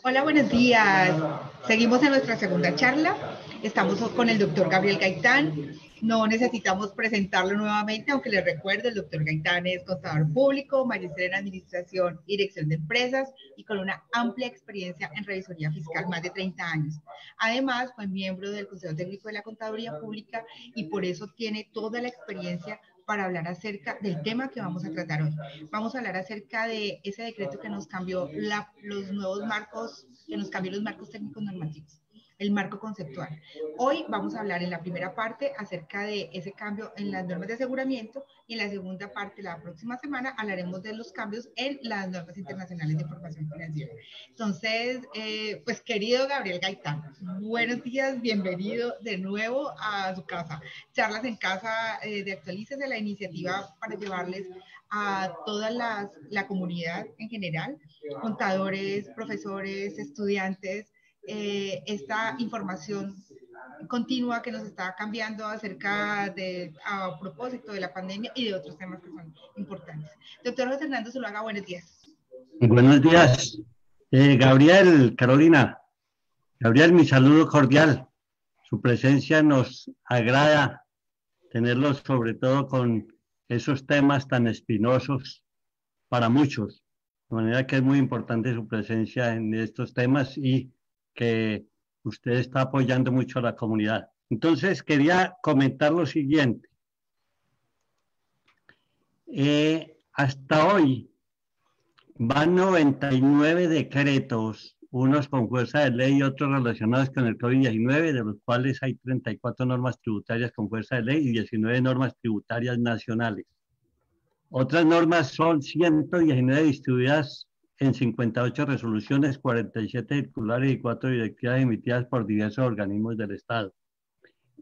Hola, buenos días. Seguimos en nuestra segunda charla. Estamos con el doctor Gabriel Gaitán. No necesitamos presentarlo nuevamente, aunque les recuerdo, el doctor Gaitán es contador público, magíster en administración y dirección de empresas y con una amplia experiencia en revisoría fiscal, más de 30 años. Además, fue miembro del Consejo Técnico de la Contaduría Pública y por eso tiene toda la experiencia para hablar acerca del tema que vamos a tratar hoy. Vamos a hablar acerca de ese decreto que nos cambió los nuevos marcos, que nos cambió los marcos técnicos normativos, el marco conceptual. Hoy vamos a hablar en la primera parte acerca de ese cambio en las normas de aseguramiento y en la segunda parte, la próxima semana, hablaremos de los cambios en las normas internacionales de información financiera. Entonces, pues querido Gabriel Gaitán, buenos días, bienvenido de nuevo a su casa. Charlas en casa de Actualices, de la iniciativa para llevarles a toda la comunidad en general, contadores, profesores, estudiantes, esta información continua que nos está cambiando acerca de, a propósito de la pandemia y de otros temas que son importantes. Doctor José Hernando Zuluaga, buenos días. Buenos días, Gabriel, Carolina. Gabriel, mi saludo cordial. Su presencia nos agrada tenerlo sobre todo con esos temas tan espinosos para muchos. De manera que es muy importante su presencia en estos temas y que usted está apoyando mucho a la comunidad. Entonces, quería comentar lo siguiente. Hasta hoy van 99 decretos, unos con fuerza de ley y otros relacionados con el COVID-19, de los cuales hay 34 normas tributarias con fuerza de ley y 19 normas tributarias nacionales. Otras normas son 119 distribuidas en 58 resoluciones, 47 circulares y 4 directivas emitidas por diversos organismos del Estado.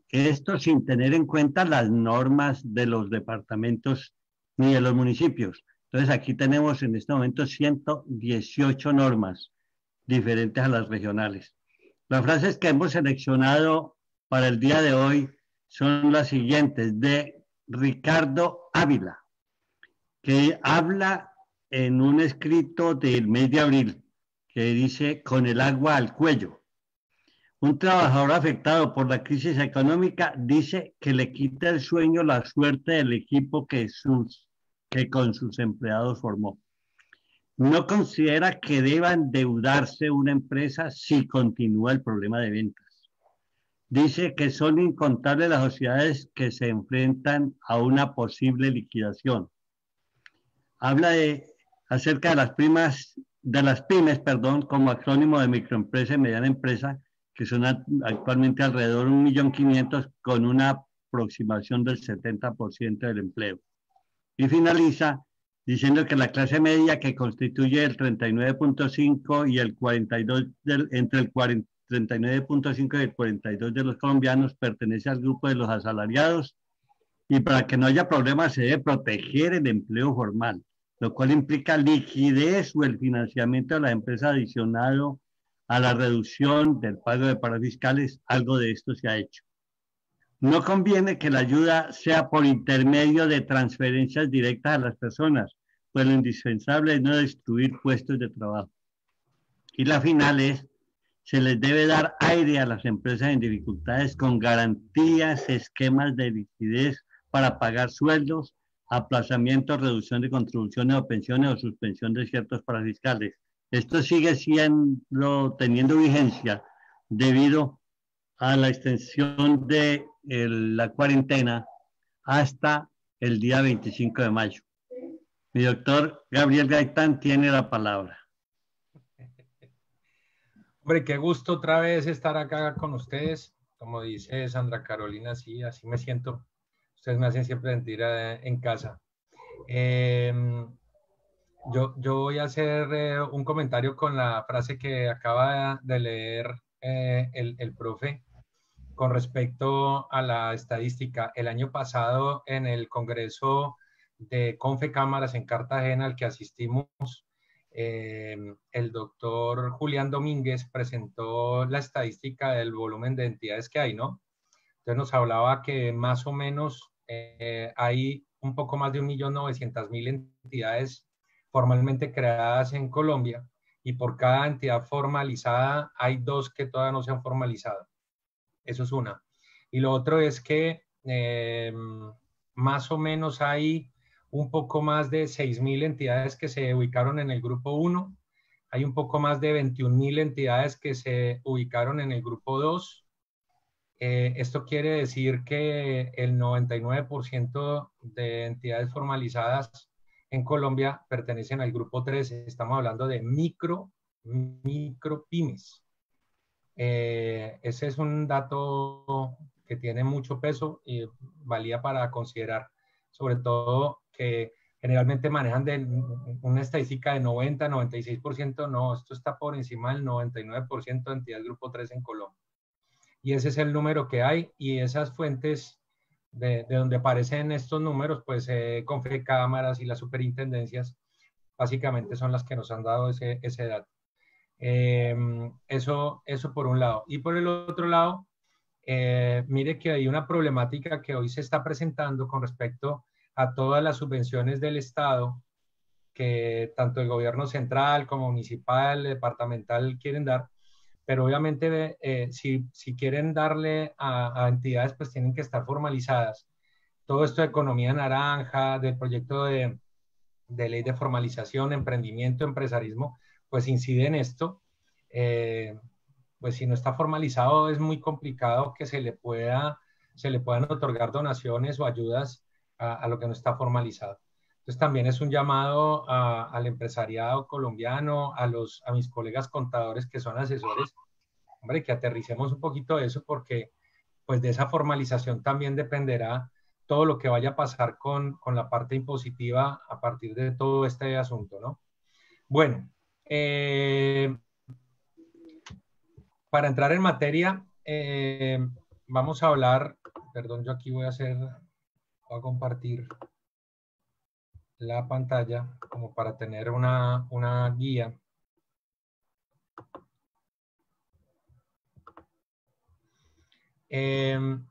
Esto sin tener en cuenta las normas de los departamentos ni de los municipios. Entonces aquí tenemos en este momento 118 normas diferentes a las regionales. Las frases que hemos seleccionado para el día de hoy son las siguientes, de Ricardo Ávila, que habla en un escrito del mes de abril, que dice, con el agua al cuello. Un trabajador afectado por la crisis económica dice que le quita el sueño la suerte del equipo que con sus empleados formó. No considera que deba endeudarse una empresa si continúa el problema de ventas. Dice que son incontables las sociedades que se enfrentan a una posible liquidación. Habla acerca de las pymes, como acrónimo de microempresa y mediana empresa, que son actualmente alrededor de 1.500.000 con una aproximación del 70% del empleo. Y finaliza diciendo que la clase media, que constituye el 39.5 y el 42 entre el 39.5 y el 42 de los colombianos, pertenece al grupo de los asalariados, y para que no haya problemas se debe proteger el empleo formal, lo cual implica liquidez o el financiamiento de la empresa adicionado a la reducción del pago de parafiscales. Algo de esto se ha hecho. No conviene que la ayuda sea por intermedio de transferencias directas a las personas, pues lo indispensable es no destruir puestos de trabajo. Y la final es, se les debe dar aire a las empresas en dificultades con garantías, esquemas de liquidez para pagar sueldos, aplazamiento, reducción de contribuciones o pensiones o suspensión de ciertos parafiscales. Esto sigue teniendo vigencia debido a la extensión de la cuarentena hasta el día 25 de mayo. Mi doctor Gabriel Gaitán tiene la palabra. Hombre, qué gusto otra vez estar acá con ustedes. Como dice Sandra Carolina, sí, así me siento. Ustedes me hacen siempre sentir en casa. Yo voy a hacer un comentario con la frase que acaba de leer el profe con respecto a la estadística. El año pasado en el Congreso de Confecámaras en Cartagena, al que asistimos, el doctor Julián Domínguez presentó la estadística del volumen de entidades que hay, ¿no? Entonces nos hablaba que más o menos hay un poco más de 1.900.000 entidades formalmente creadas en Colombia y por cada entidad formalizada hay 2 que todavía no se han formalizado. Eso es una. Y lo otro es que más o menos hay un poco más de 6.000 entidades que se ubicaron en el grupo 1. Hay un poco más de 21.000 entidades que se ubicaron en el grupo 2. Esto quiere decir que el 99% de entidades formalizadas en Colombia pertenecen al grupo 3. Estamos hablando de micro pymes. Ese es un dato que tiene mucho peso y valía para considerar, sobre todo que generalmente manejan de una estadística de 90, 96%, no, esto está por encima del 99% de entidades grupo 3 en Colombia. Y ese es el número que hay, y esas fuentes de donde aparecen estos números, pues Confecámaras y las superintendencias, básicamente son las que nos han dado ese dato. Eso por un lado. Y por el otro lado, mire que hay una problemática que hoy se está presentando con respecto a todas las subvenciones del Estado que tanto el gobierno central como municipal, departamental quieren dar, pero obviamente si quieren darle a entidades, pues tienen que estar formalizadas. Todo esto de economía naranja, del proyecto de ley de formalización, emprendimiento, empresarismo, pues incide en esto. Pues si no está formalizado es muy complicado que se le puedan otorgar donaciones o ayudas a lo que no está formalizado. Entonces también es un llamado al empresariado colombiano, a mis colegas contadores que son asesores, hombre, que aterricemos un poquito de eso, porque pues de esa formalización también dependerá todo lo que vaya a pasar con la parte impositiva a partir de todo este asunto, ¿no? Bueno, para entrar en materia, vamos a hablar, perdón, yo aquí voy a compartir la pantalla como para tener una guía. En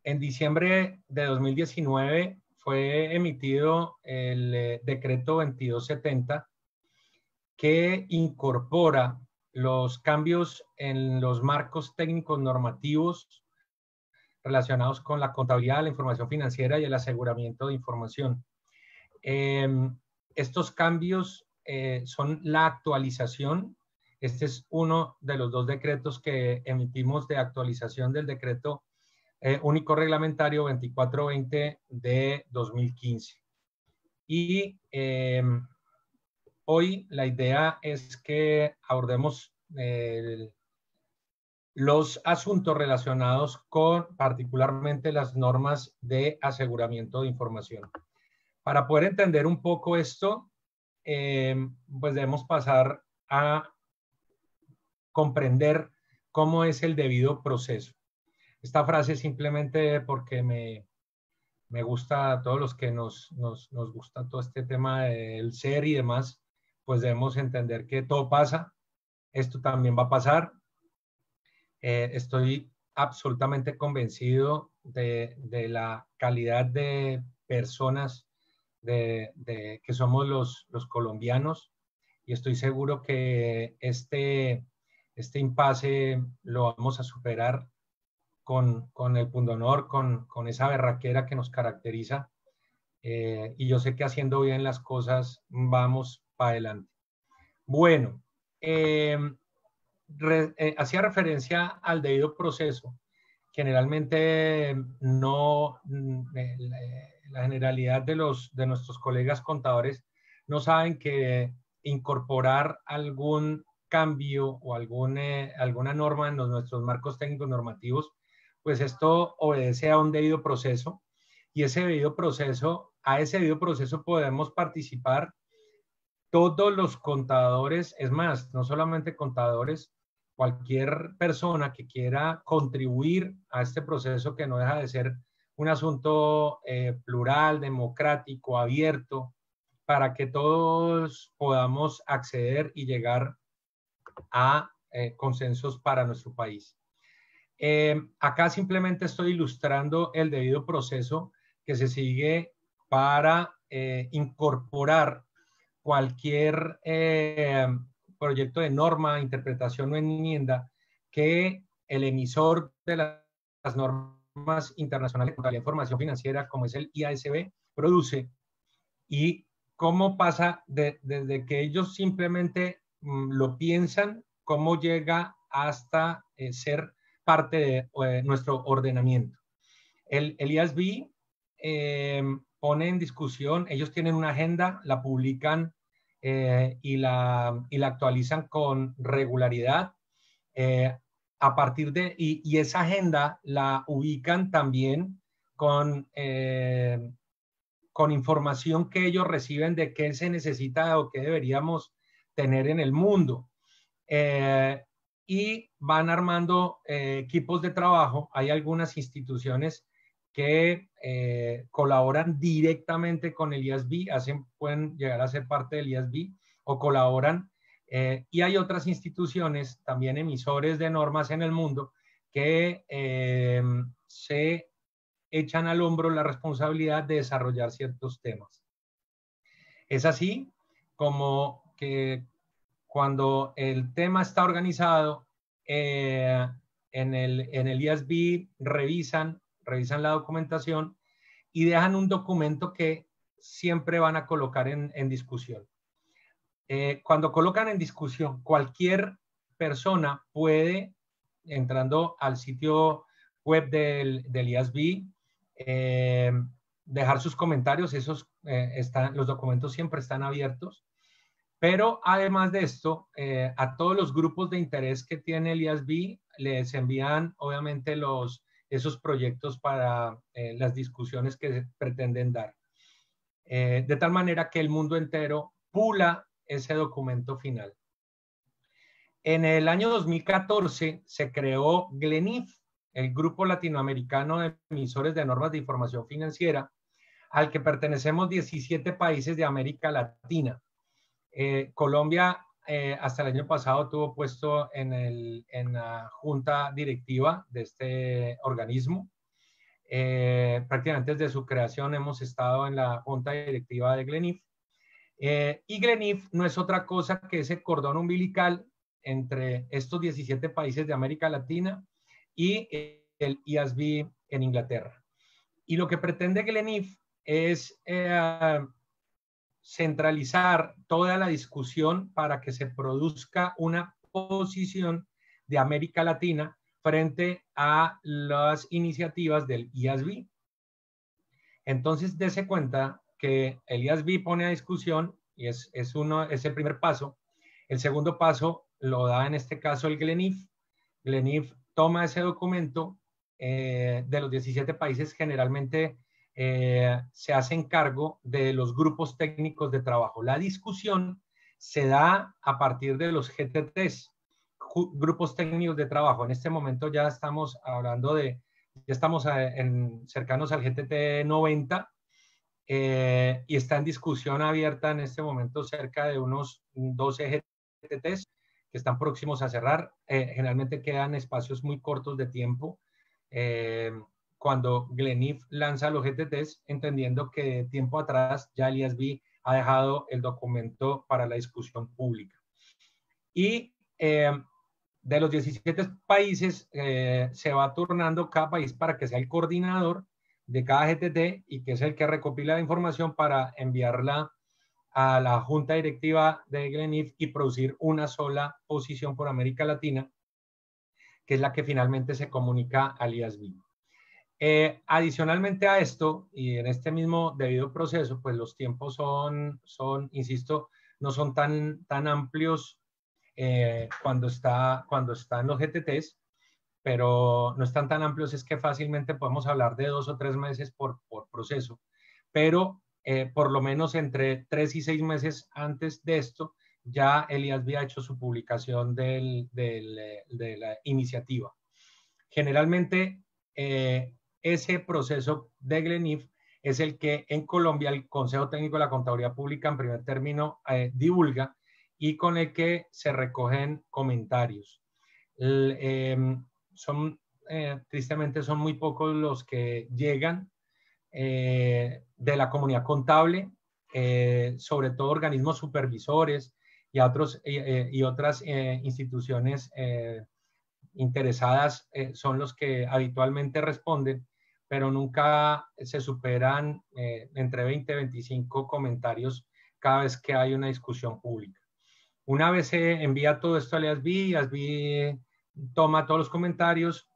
diciembre de 2019 fue emitido el decreto 2270 que incorpora los cambios en los marcos técnicos normativos relacionados con la contabilidad, la información financiera y el aseguramiento de información. Estos cambios son la actualización. Este es uno de los 2 decretos que emitimos de actualización del decreto único reglamentario 2420 de 2015. Y hoy la idea es que abordemos los asuntos relacionados con particularmente las normas de aseguramiento de información. Para poder entender un poco esto, pues debemos pasar a comprender cómo es el debido proceso. Esta frase simplemente porque me gusta a todos los que nos gusta todo este tema del ser y demás, pues debemos entender que todo pasa, esto también va a pasar. Estoy absolutamente convencido de la calidad de personas que somos los colombianos, y estoy seguro que este impasse lo vamos a superar con el pundonor, con esa berraquera que nos caracteriza, y yo sé que haciendo bien las cosas vamos para adelante. Bueno, hacía referencia al debido proceso. Generalmente no, la generalidad de nuestros colegas contadores no saben que incorporar algún cambio o alguna norma en nuestros marcos técnicos normativos, pues esto obedece a un debido proceso, y a ese debido proceso podemos participar todos los contadores, es más, no solamente contadores, cualquier persona que quiera contribuir a este proceso, que no deja de ser un asunto plural, democrático, abierto, para que todos podamos acceder y llegar a consensos para nuestro país. Acá simplemente estoy ilustrando el debido proceso que se sigue para incorporar cualquier proyecto de norma, interpretación o enmienda que el emisor de las normas internacionales de contabilidad e información financiera, como es el IASB, produce, y cómo pasa desde que ellos simplemente lo piensan, cómo llega hasta ser parte de nuestro ordenamiento. El IASB pone en discusión, ellos tienen una agenda, la publican y la actualizan con regularidad. A partir de, y esa agenda la ubican también con información que ellos reciben de qué se necesita o qué deberíamos tener en el mundo. Y van armando equipos de trabajo. Hay algunas instituciones que colaboran directamente con el IASB, pueden llegar a ser parte del IASB o colaboran. Y hay otras instituciones, también emisores de normas en el mundo, que se echan al hombro la responsabilidad de desarrollar ciertos temas. Es así como que cuando el tema está organizado, en el IASB revisan la documentación y dejan un documento que siempre van a colocar en discusión. Cuando colocan en discusión, cualquier persona puede, entrando al sitio web del IASB, dejar sus comentarios. Los documentos siempre están abiertos, pero además de esto, a todos los grupos de interés que tiene el IASB les envían obviamente esos proyectos para las discusiones que se pretenden dar, de tal manera que el mundo entero pula ese documento final. En el año 2014 se creó GLENIF, el Grupo Latinoamericano de Emisores de Normas de Información Financiera, al que pertenecemos 17 países de América Latina. Colombia hasta el año pasado tuvo puesto en la junta directiva de este organismo. Prácticamente desde su creación hemos estado en la junta directiva de GLENIF. Y GLENIF no es otra cosa que ese cordón umbilical entre estos 17 países de América Latina y el IASB en Inglaterra. Y lo que pretende GLENIF es centralizar toda la discusión para que se produzca una posición de América Latina frente a las iniciativas del IASB. Entonces, dése cuenta que el IASB pone a discusión y es el primer paso. El segundo paso lo da en este caso el GLENIF. GLENIF toma ese documento de los 17 países, generalmente se hacen cargo de los grupos técnicos de trabajo. La discusión se da a partir de los GTTs, grupos técnicos de trabajo. En este momento ya estamos hablando ya estamos cercanos al GTT 90 y está en discusión abierta en este momento cerca de unos 12 GTTs que están próximos a cerrar. Generalmente quedan espacios muy cortos de tiempo cuando GLENIF lanza los GTTs, entendiendo que tiempo atrás ya el IASB ha dejado el documento para la discusión pública. Y de los 17 países se va turnando cada país para que sea el coordinador de cada GTT y que es el que recopila la información para enviarla a la junta directiva de GLENIF y producir una sola posición por América Latina, que es la que finalmente se comunica al IASB. Adicionalmente a esto, y en este mismo debido proceso, pues los tiempos son insisto, no son tan amplios cuando están los GTTs, pero no están tan amplios, es que fácilmente podemos hablar de 2 o 3 meses por proceso, pero por lo menos entre 3 y 6 meses antes de esto, ya el IASB ha hecho su publicación de la iniciativa. Generalmente, ese proceso de GLENIF es el que en Colombia el Consejo Técnico de la Contaduría Pública en primer término divulga y con el que se recogen comentarios. Tristemente son muy pocos los que llegan de la comunidad contable, sobre todo organismos supervisores y otras instituciones interesadas son los que habitualmente responden, pero nunca se superan entre 20 y 25 comentarios cada vez que hay una discusión pública. Una vez se envía todo esto al IASB, IASB toma todos los comentarios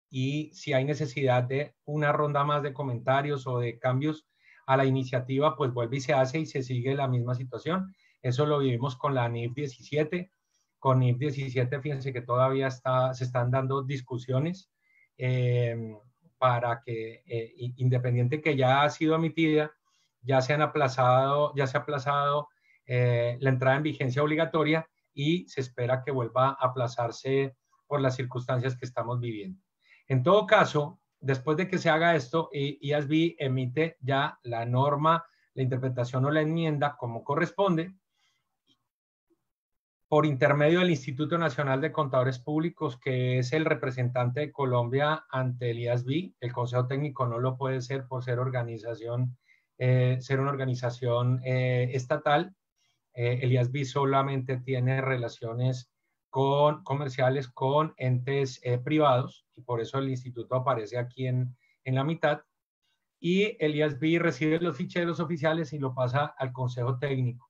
y si hay necesidad de una ronda más de comentarios o de cambios a la iniciativa, pues vuelve y se hace y se sigue la misma situación. Eso lo vivimos con la NIF 17. Con NIF 17, fíjense que todavía se están dando discusiones para que, independiente que ya ha sido emitida, ya se ha aplazado la entrada en vigencia obligatoria y se espera que vuelva a aplazarse por las circunstancias que estamos viviendo. En todo caso, después de que se haga esto, IASB emite ya la norma, la interpretación o la enmienda como corresponde, por intermedio del Instituto Nacional de Contadores Públicos, que es el representante de Colombia ante el IASB. El Consejo Técnico no lo puede ser por ser una organización estatal. El IASB solamente tiene relaciones comerciales con entes privados, y por eso el instituto aparece aquí en la mitad. Y el IASB recibe los ficheros oficiales y lo pasa al Consejo Técnico.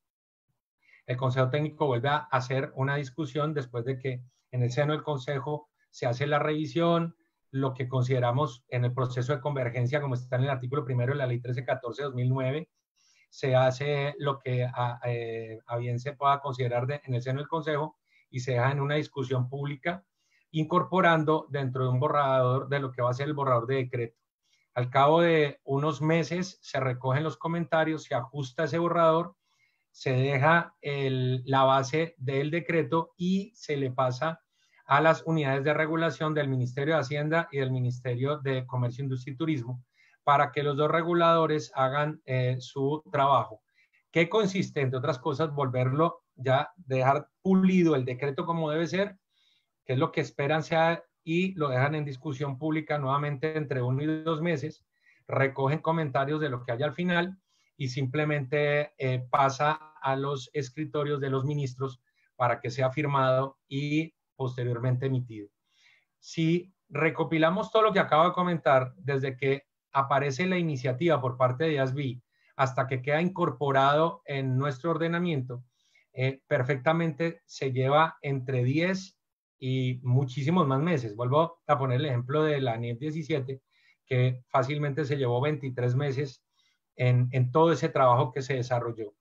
El Consejo Técnico vuelve a hacer una discusión después de que en el seno del Consejo se hace la revisión, lo que consideramos en el proceso de convergencia, como está en el artículo 1 de la Ley 1314-2009, se hace lo que a bien se pueda considerar en el seno del Consejo y se deja en una discusión pública, incorporando dentro de un borrador de lo que va a ser el borrador de decreto. Al cabo de unos meses se recogen los comentarios, se ajusta ese borrador, se deja la base del decreto y se le pasa a las unidades de regulación del Ministerio de Hacienda y del Ministerio de Comercio, Industria y Turismo para que los dos reguladores hagan su trabajo, que consiste, entre otras cosas, volverlo ya, dejar pulido el decreto como debe ser, que es lo que esperan sea, y lo dejan en discusión pública nuevamente entre 1 y 2 meses, recogen comentarios de lo que haya al final y simplemente pasa a los escritorios de los ministros para que sea firmado y posteriormente emitido. Si recopilamos todo lo que acabo de comentar, desde que aparece la iniciativa por parte de IASB hasta que queda incorporado en nuestro ordenamiento, perfectamente se lleva entre 10 y muchísimos más meses. Vuelvo a poner el ejemplo de la NIF 17, que fácilmente se llevó 23 meses en todo ese trabajo que se desarrolló.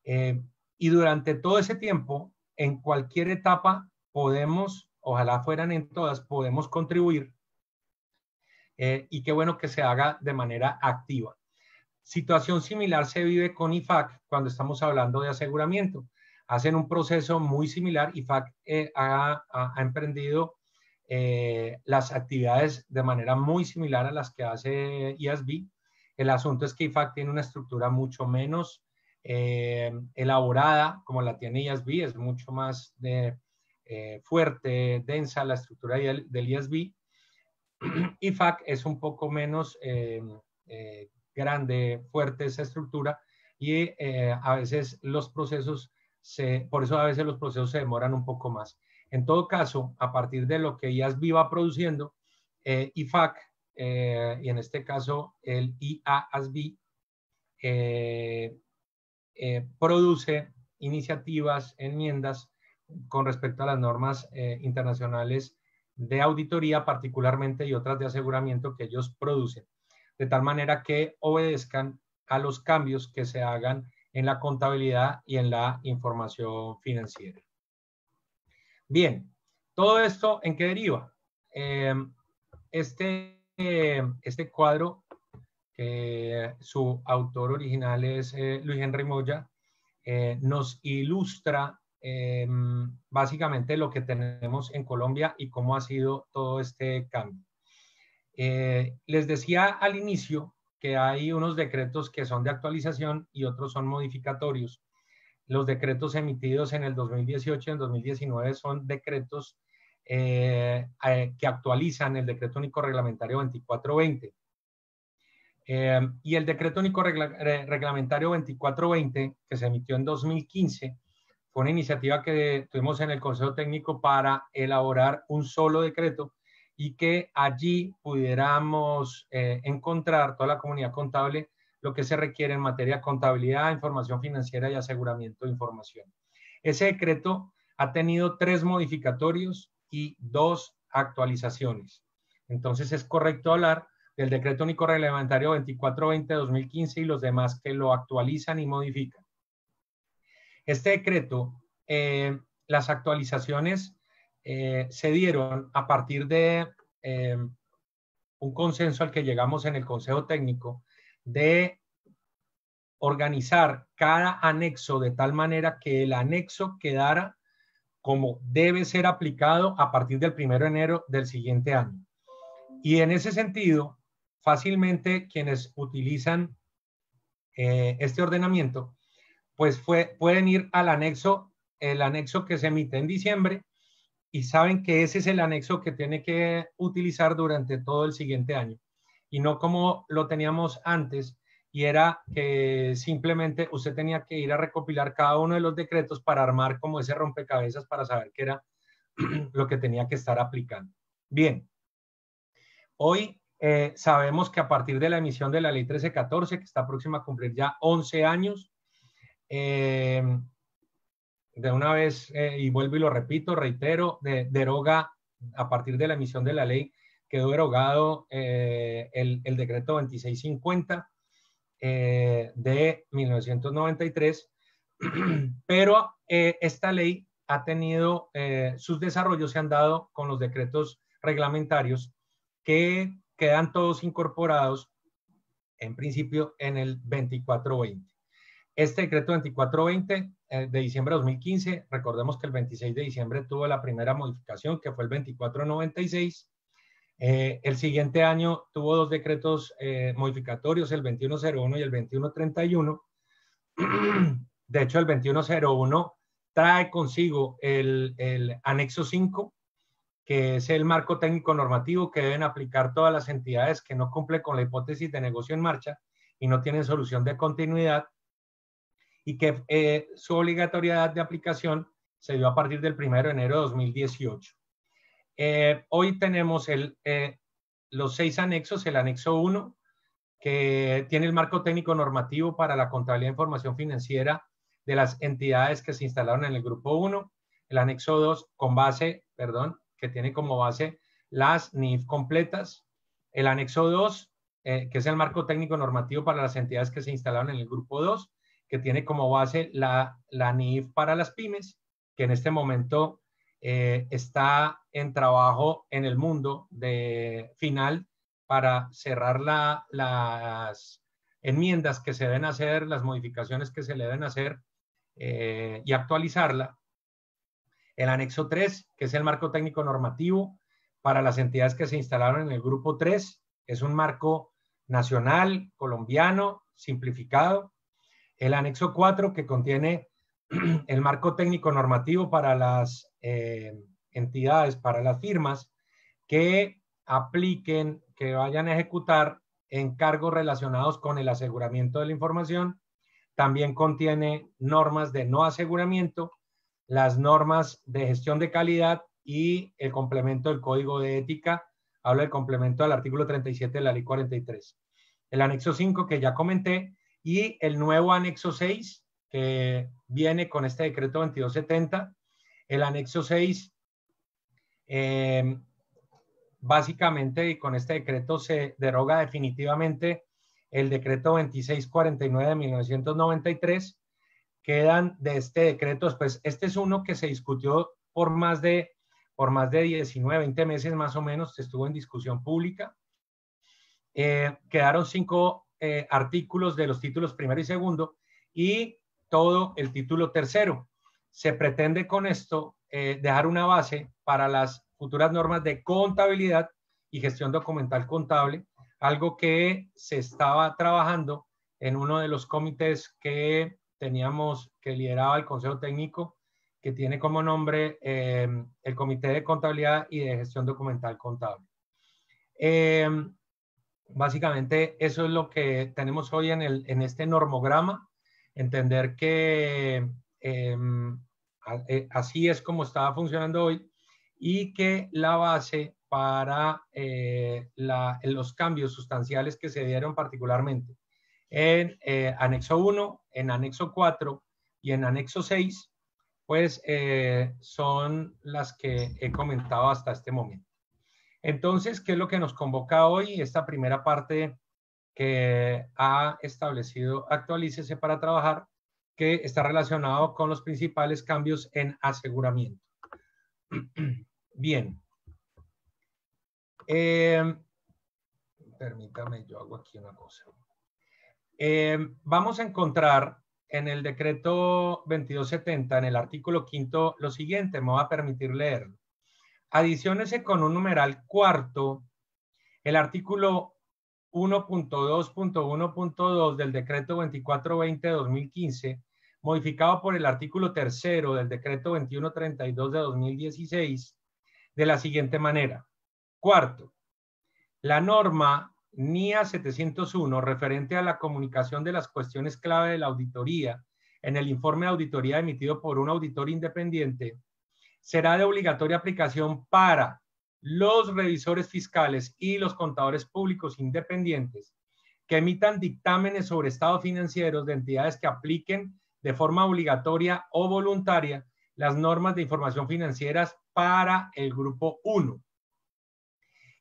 Y durante todo ese tiempo, en cualquier etapa podemos, ojalá fueran en todas, podemos contribuir y qué bueno que se haga de manera activa. Situación similar se vive con IFAC cuando estamos hablando de aseguramiento. Hacen un proceso muy similar. IFAC ha emprendido las actividades de manera muy similar a las que hace IASB. El asunto es que IFAC tiene una estructura mucho menos elaborada como la tiene IASB, es mucho más fuerte, densa la estructura del IASB. IFAC es un poco menos grande, fuerte esa estructura y a veces los procesos, por eso a veces los procesos se demoran un poco más. En todo caso, a partir de lo que IASB va produciendo, IFAC, y en este caso el IASB, produce iniciativas, enmiendas con respecto a las normas internacionales de auditoría particularmente y otras de aseguramiento que ellos producen, de tal manera que obedezcan a los cambios que se hagan en la contabilidad y en la información financiera. Bien, todo esto ¿en qué deriva? Este cuadro, que su autor original es Luis Henry Moya, nos ilustra básicamente lo que tenemos en Colombia y cómo ha sido todo este cambio. Les decía al inicio que hay unos decretos que son de actualización y otros son modificatorios. Los decretos emitidos en el 2018 y en 2019 son decretos que actualizan el Decreto Único Reglamentario 2420. Y el Decreto Único Reglamentario 2420, que se emitió en 2015, fue una iniciativa que tuvimos en el Consejo Técnico para elaborar un solo decreto y que allí pudiéramos encontrar toda la comunidad contable lo que se requiere en materia de contabilidad, información financiera y aseguramiento de información. Ese decreto ha tenido 3 modificatorios y 2 actualizaciones. Entonces es correcto hablar del decreto único reglamentario 2420-2015 y los demás que lo actualizan y modifican. Este decreto, las actualizaciones se dieron a partir de un consenso al que llegamos en el Consejo Técnico de organizar cada anexo de tal manera que el anexo quedara como debe ser aplicado a partir del 1 de enero del siguiente año. Y en ese sentido, fácilmente quienes utilizan este ordenamiento, pues pueden ir al anexo, el anexo que se emite en diciembre, y saben que ese es el anexo que tiene que utilizar durante todo el siguiente año. Y no como lo teníamos antes, y era que simplemente usted tenía que ir a recopilar cada uno de los decretos para armar como ese rompecabezas para saber qué era lo que tenía que estar aplicando. Bien, hoy sabemos que a partir de la emisión de la Ley 1314, que está próxima a cumplir ya 11 años, de una vez, y vuelvo y lo repito, reitero, deroga a partir de la emisión de la ley, quedó derogado el decreto 2650 de 1993, pero esta ley ha tenido, sus desarrollos se han dado con los decretos reglamentarios que quedan todos incorporados en principio en el 2420. Este decreto 2420 de diciembre de 2015, recordemos que el 26 de diciembre tuvo la primera modificación, que fue el 2496. El siguiente año tuvo 2 decretos modificatorios, el 2101 y el 2131. De hecho, el 2101 trae consigo el anexo 5, que es el marco técnico normativo que deben aplicar todas las entidades que no cumplen con la hipótesis de negocio en marcha y no tienen solución de continuidad, y que su obligatoriedad de aplicación se dio a partir del 1 de enero de 2018. Hoy tenemos los 6 anexos, el anexo 1, que tiene el marco técnico normativo para la contabilidad de información financiera de las entidades que se instalaron en el grupo 1, el anexo 2 que tiene como base las NIF completas, el anexo 2, que es el marco técnico normativo para las entidades que se instalaron en el grupo 2, que tiene como base la NIF para las pymes, que en este momento está en trabajo en el mundo final para cerrar las enmiendas que se deben hacer, las modificaciones que se le deben hacer y actualizarla. El anexo 3, que es el marco técnico normativo para las entidades que se instalaron en el grupo 3, es un marco nacional, colombiano, simplificado. El anexo 4, que contiene el marco técnico normativo para las entidades, para las firmas que apliquen, que vayan a ejecutar encargos relacionados con el aseguramiento de la información. También contiene normas de no aseguramiento, las normas de gestión de calidad y el complemento del Código de Ética. Habla del complemento al artículo 37 de la Ley 43. El anexo 5, que ya comenté, y el nuevo anexo 6, que viene con este decreto 2270. El anexo 6, básicamente, y con este decreto se deroga definitivamente el decreto 2649 de 1993. Quedan de este decreto, pues este es uno que se discutió por más de 19, 20 meses más o menos, estuvo en discusión pública. Quedaron 5 artículos de los títulos primero y segundo y todo el título tercero. Se pretende con esto dejar una base para las futuras normas de contabilidad y gestión documental contable, algo que se estaba trabajando en uno de los comités que teníamos, que lideraba el Consejo Técnico, que tiene como nombre el Comité de Contabilidad y de Gestión Documental Contable. Básicamente eso es lo que tenemos hoy en este normograma. Entender que así es como estaba funcionando hoy, y que la base para los cambios sustanciales que se dieron particularmente en anexo 1, en anexo 4 y en anexo 6, pues son las que he comentado hasta este momento. Entonces, ¿qué es lo que nos convoca hoy? Esta primera parte que ha establecido Actualícese para Trabajar, que está relacionado con los principales cambios en aseguramiento. Bien. Permítame, yo hago aquí una cosa. Vamos a encontrar en el decreto 2270, en el artículo 5, lo siguiente, me voy a permitir leerlo. Adiciónese con un numeral cuarto el artículo 1.2.1.2 del decreto 2420 de 2015, modificado por el artículo 3 del decreto 2132 de 2016, de la siguiente manera. Cuarto, la norma NIA 701, referente a la comunicación de las cuestiones clave de la auditoría en el informe de auditoría emitido por un auditor independiente, será de obligatoria aplicación para los revisores fiscales y los contadores públicos independientes que emitan dictámenes sobre estados financieros de entidades que apliquen de forma obligatoria o voluntaria las normas de información financieras para el grupo 1.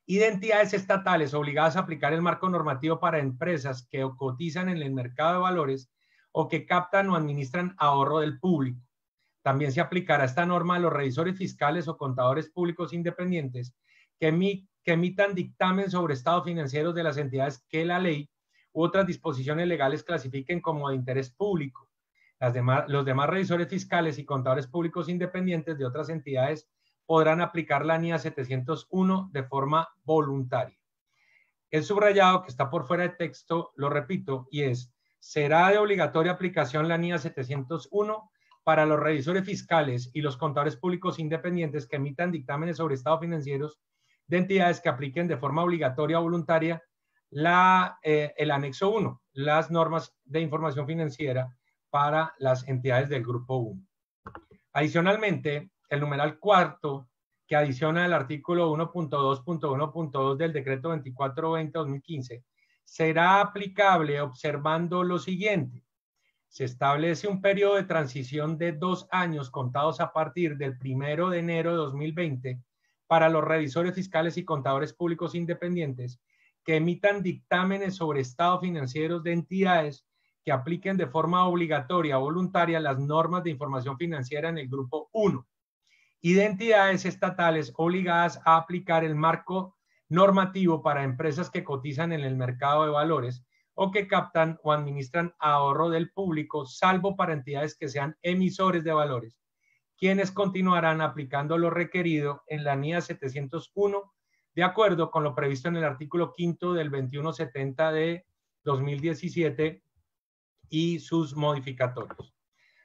Y de entidades estatales obligadas a aplicar el marco normativo para empresas que cotizan en el mercado de valores o que captan o administran ahorro del público. También se aplicará esta norma a los revisores fiscales o contadores públicos independientes que emitan dictamen sobre estados financieros de las entidades que la ley u otras disposiciones legales clasifiquen como de interés público. Los demás revisores fiscales y contadores públicos independientes de otras entidades podrán aplicar la NIA 701 de forma voluntaria. El subrayado que está por fuera de texto, lo repito, y es, será de obligatoria aplicación la NIA 701 para los revisores fiscales y los contadores públicos independientes que emitan dictámenes sobre estados financieros de entidades que apliquen de forma obligatoria o voluntaria el anexo 1, las normas de información financiera para las entidades del grupo 1. Adicionalmente, el numeral cuarto, que adiciona el artículo 1.2.1.2 del decreto 2420-2015, será aplicable observando lo siguiente. Se establece un periodo de transición de 2 años contados a partir del 1 de enero de 2020 para los revisores fiscales y contadores públicos independientes que emitan dictámenes sobre estados financieros de entidades que apliquen de forma obligatoria o voluntaria las normas de información financiera en el grupo 1 y de entidades estatales obligadas a aplicar el marco normativo para empresas que cotizan en el mercado de valores o que captan o administran ahorro del público, salvo para entidades que sean emisores de valores, quienes continuarán aplicando lo requerido en la NIA 701, de acuerdo con lo previsto en el artículo 5 del 2170 de 2017 y sus modificatorios.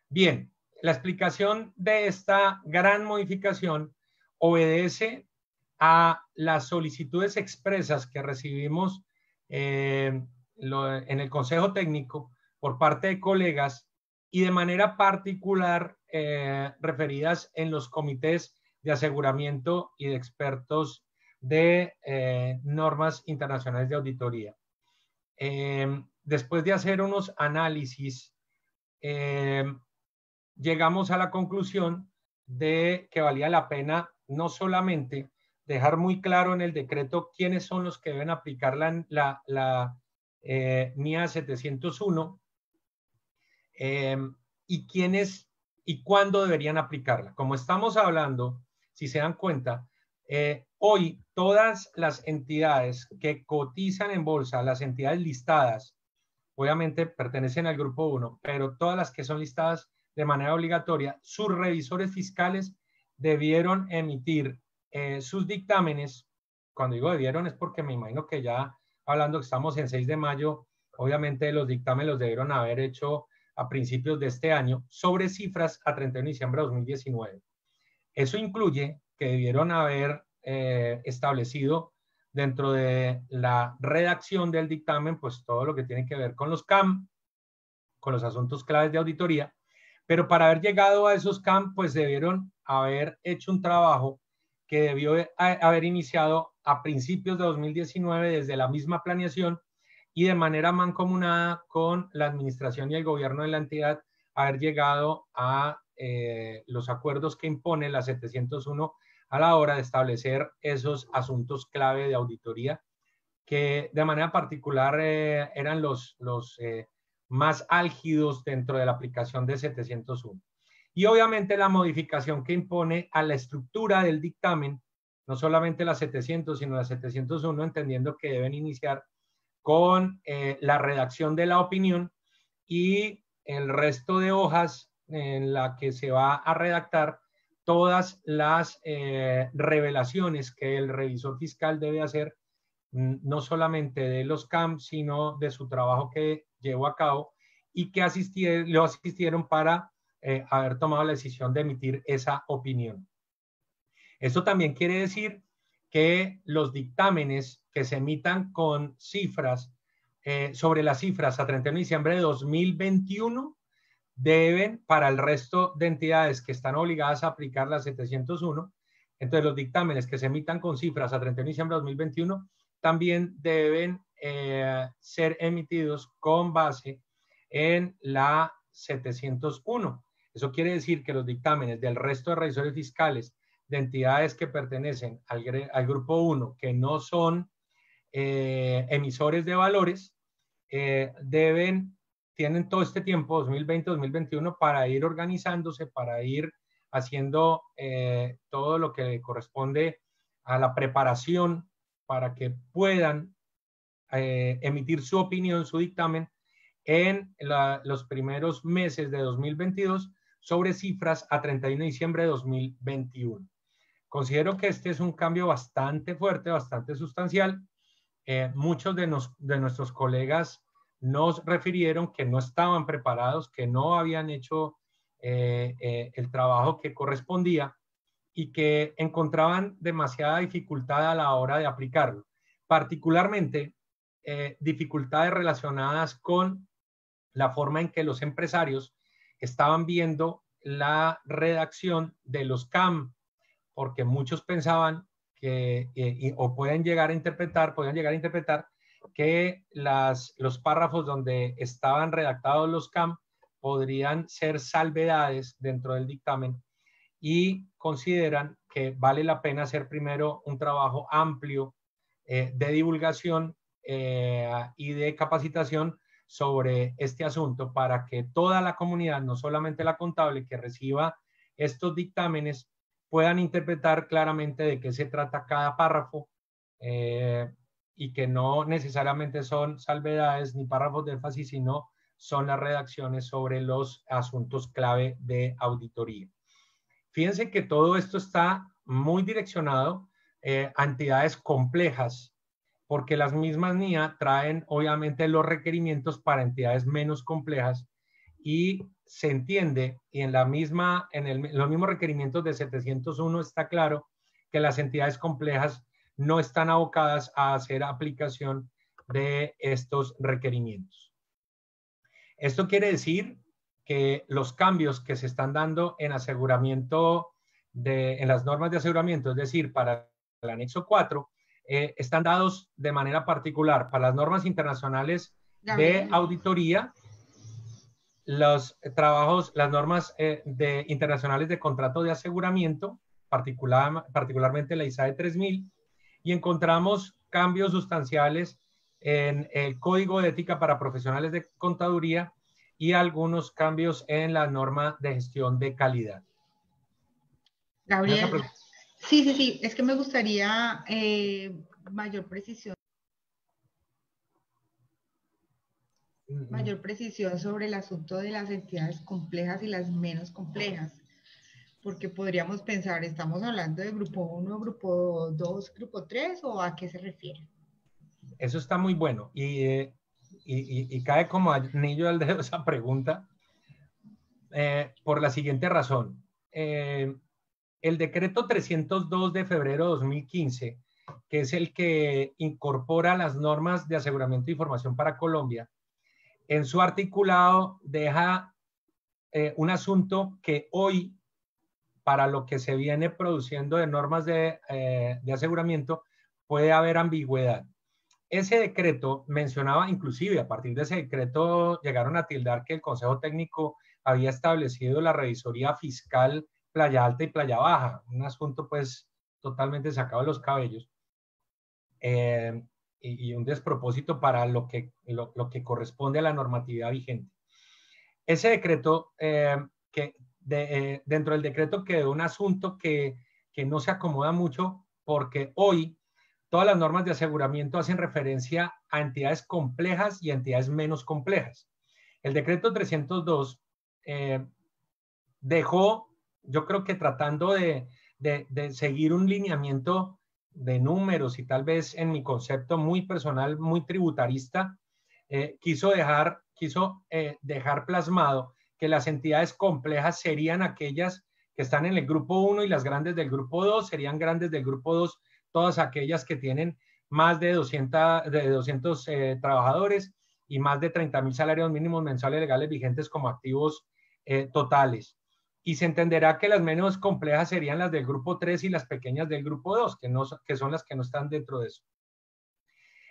Bien, la explicación de esta gran modificación obedece a las solicitudes expresas que recibimos en el Consejo Técnico por parte de colegas y de manera particular referidas en los comités de aseguramiento y de expertos de normas internacionales de auditoría. Después de hacer unos análisis, llegamos a la conclusión de que valía la pena no solamente dejar muy claro en el decreto quiénes son los que deben aplicar la NIA 701 y quiénes y cuándo deberían aplicarla. Como estamos hablando, si se dan cuenta, hoy todas las entidades que cotizan en bolsa, las entidades listadas, obviamente pertenecen al grupo 1, pero todas las que son listadas de manera obligatoria, sus revisores fiscales debieron emitir sus dictámenes. Cuando digo debieron es porque me imagino que ya hablando que estamos en 6 de mayo, obviamente los dictámenes los debieron haber hecho a principios de este año sobre cifras a 31 de diciembre de 2019. Eso incluye que debieron haber establecido dentro de la redacción del dictamen, pues todo lo que tiene que ver con los CAM, con los asuntos claves de auditoría, Pero para haber llegado a esos CAM, pues debieron haber hecho un trabajo que debió haber iniciado a principios de 2019 desde la misma planeación y de manera mancomunada con la administración y el gobierno de la entidad, haber llegado a los acuerdos que impone la 701 a la hora de establecer esos asuntos clave de auditoría, que de manera particular eran los más álgidos dentro de la aplicación de 701. Y obviamente la modificación que impone a la estructura del dictamen, no solamente la 700, sino la 701, entendiendo que deben iniciar con la redacción de la opinión y el resto de hojas en la que se va a redactar todas las revelaciones que el revisor fiscal debe hacer, no solamente de los CAM, sino de su trabajo que llevó a cabo y que lo asistieron para haber tomado la decisión de emitir esa opinión. Esto también quiere decir que los dictámenes que se emitan con cifras, sobre las cifras a 31 de diciembre de 2021, deben, para el resto de entidades que están obligadas a aplicar la 701, entonces los dictámenes que se emitan con cifras a 31 de diciembre de 2021 también deben ser emitidos con base en la 701. Eso quiere decir que los dictámenes del resto de revisores fiscales de entidades que pertenecen al grupo 1, que no son emisores de valores, tienen todo este tiempo, 2020-2021, para ir organizándose, para ir haciendo todo lo que corresponde a la preparación para que puedan emitir su opinión, su dictamen, en los primeros meses de 2022 sobre cifras a 31 de diciembre de 2021. Considero que este es un cambio bastante fuerte, bastante sustancial. Muchos de nuestros colegas nos refirieron que no estaban preparados, que no habían hecho el trabajo que correspondía y que encontraban demasiada dificultad a la hora de aplicarlo. Particularmente, dificultades relacionadas con la forma en que los empresarios estaban viendo la redacción de los CAM, porque muchos pensaban que, o podían llegar a interpretar que los párrafos donde estaban redactados los CAM podrían ser salvedades dentro del dictamen y consideran que vale la pena hacer primero un trabajo amplio de divulgación y de capacitación sobre este asunto para que toda la comunidad, no solamente la contable que reciba estos dictámenes, puedan interpretar claramente de qué se trata cada párrafo y que no necesariamente son salvedades ni párrafos de énfasis, sino son las redacciones sobre los asuntos clave de auditoría. Fíjense que todo esto está muy direccionado a entidades complejas, porque las mismas NIA traen obviamente los requerimientos para entidades menos complejas y se entiende, y en los mismos requerimientos de 701 está claro que las entidades complejas no están abocadas a hacer aplicación de estos requerimientos. Esto quiere decir que los cambios que se están dando en aseguramiento, en las normas de aseguramiento, es decir, para el anexo 4, están dados de manera particular para las normas internacionales de auditoría, los trabajos, las normas internacionales de contrato de aseguramiento, particularmente la ISAE 3000, y encontramos cambios sustanciales en el Código de Ética para Profesionales de Contaduría y algunos cambios en la norma de gestión de calidad. Gabriel, sí, es que me gustaría mayor precisión sobre el asunto de las entidades complejas y las menos complejas, porque podríamos pensar, ¿estamos hablando de grupo 1, grupo 2, grupo 3 o a qué se refiere? Eso está muy bueno y cae como anillo al dedo esa pregunta por la siguiente razón. El decreto 302 de febrero de 2015, que es el que incorpora las normas de aseguramiento de información para Colombia, en su articulado deja un asunto que hoy, para lo que se viene produciendo de normas de aseguramiento, puede haber ambigüedad. Ese decreto mencionaba, inclusive a partir de ese decreto llegaron a tildar que el Consejo Técnico había establecido la revisoría fiscal Playa Alta y Playa Baja, un asunto pues totalmente sacado de los cabellos y un despropósito para lo que corresponde a la normatividad vigente. Ese decreto, dentro del decreto quedó un asunto que no se acomoda mucho porque hoy todas las normas de aseguramiento hacen referencia a entidades complejas y entidades menos complejas. El decreto 302 dejó, yo creo que tratando de seguir un lineamiento de números y tal vez en mi concepto muy personal, muy tributarista, quiso dejar plasmado que las entidades complejas serían aquellas que están en el grupo 1 y las grandes del grupo 2 serían grandes del grupo 2, todas aquellas que tienen más de 200 trabajadores y más de 30.000 salarios mínimos mensuales legales vigentes como activos totales. Y se entenderá que las menos complejas serían las del grupo 3 y las pequeñas del grupo 2, que son las que no están dentro de eso.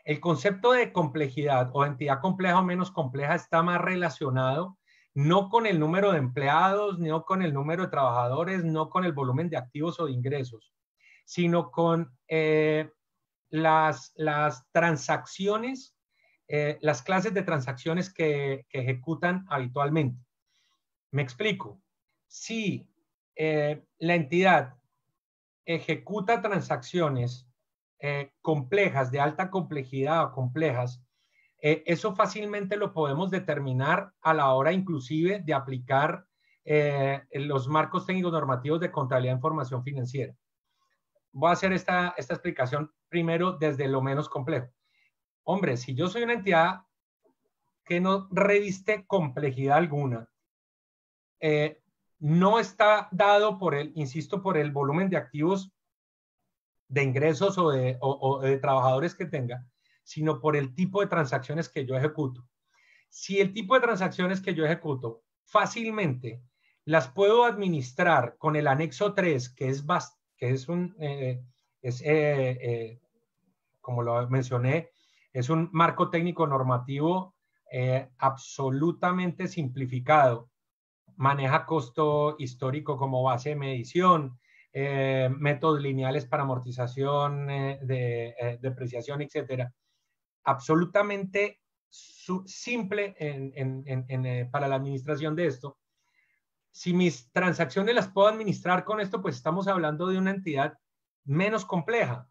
El concepto de complejidad o entidad compleja o menos compleja está más relacionado no con el número de empleados, no con el número de trabajadores, no con el volumen de activos o de ingresos, sino con las transacciones, las clases de transacciones que ejecutan habitualmente. Me explico. Si la entidad ejecuta transacciones complejas, de alta complejidad o complejas, eso fácilmente lo podemos determinar a la hora inclusive de aplicar los marcos técnicos normativos de contabilidad de información financiera. Voy a hacer esta explicación primero desde lo menos complejo. Hombre, si yo soy una entidad que no reviste complejidad alguna, no está dado por insisto, por el volumen de activos, de ingresos o de trabajadores que tenga, sino por el tipo de transacciones que yo ejecuto. Si el tipo de transacciones que yo ejecuto fácilmente las puedo administrar con el anexo 3, como lo mencioné, es un marco técnico normativo absolutamente simplificado. Maneja costo histórico como base de medición, métodos lineales para amortización, depreciación, etcétera. Absolutamente simple para la administración de esto. Si mis transacciones las puedo administrar con esto, pues estamos hablando de una entidad menos compleja.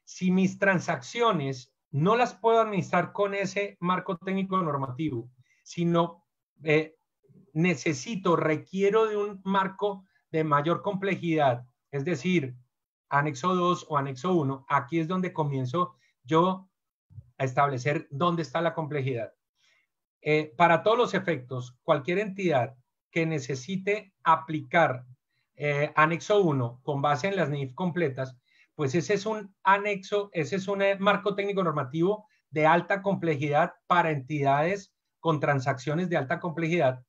Si mis transacciones no las puedo administrar con ese marco técnico normativo, sino requiero de un marco de mayor complejidad, es decir, anexo 2 o anexo 1, aquí es donde comienzo yo a establecer dónde está la complejidad. Para todos los efectos, cualquier entidad que necesite aplicar anexo 1 con base en las NIF completas, pues ese es un anexo, ese es un marco técnico normativo de alta complejidad para entidades con transacciones de alta complejidad,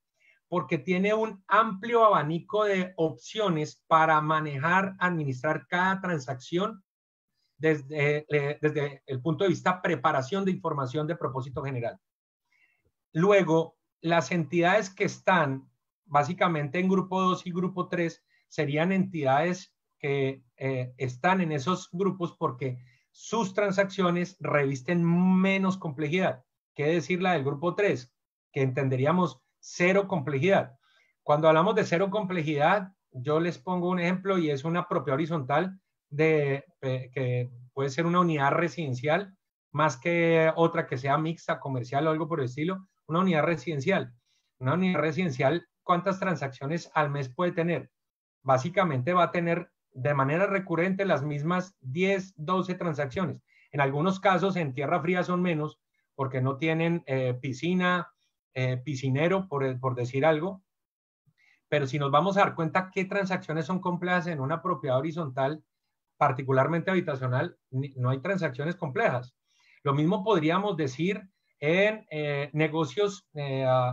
porque tiene un amplio abanico de opciones para manejar, administrar cada transacción desde el punto de vista preparación de información de propósito general. Luego, las entidades que están básicamente en grupo 2 y grupo 3 serían entidades que están en esos grupos porque sus transacciones revisten menos complejidad. ¿Qué decir la del grupo 3? Que entenderíamos cero complejidad. Cuando hablamos de cero complejidad, yo les pongo un ejemplo y es una propiedad horizontal que puede ser una unidad residencial más que otra que sea mixta, comercial o algo por el estilo. Una unidad residencial. Una unidad residencial, ¿cuántas transacciones al mes puede tener? Básicamente va a tener de manera recurrente las mismas 10, 12 transacciones. En algunos casos en tierra fría son menos porque no tienen piscina, piscinero, por decir algo. Pero si nos vamos a dar cuenta qué transacciones son complejas en una propiedad horizontal, particularmente habitacional, no hay transacciones complejas. Lo mismo podríamos decir en negocios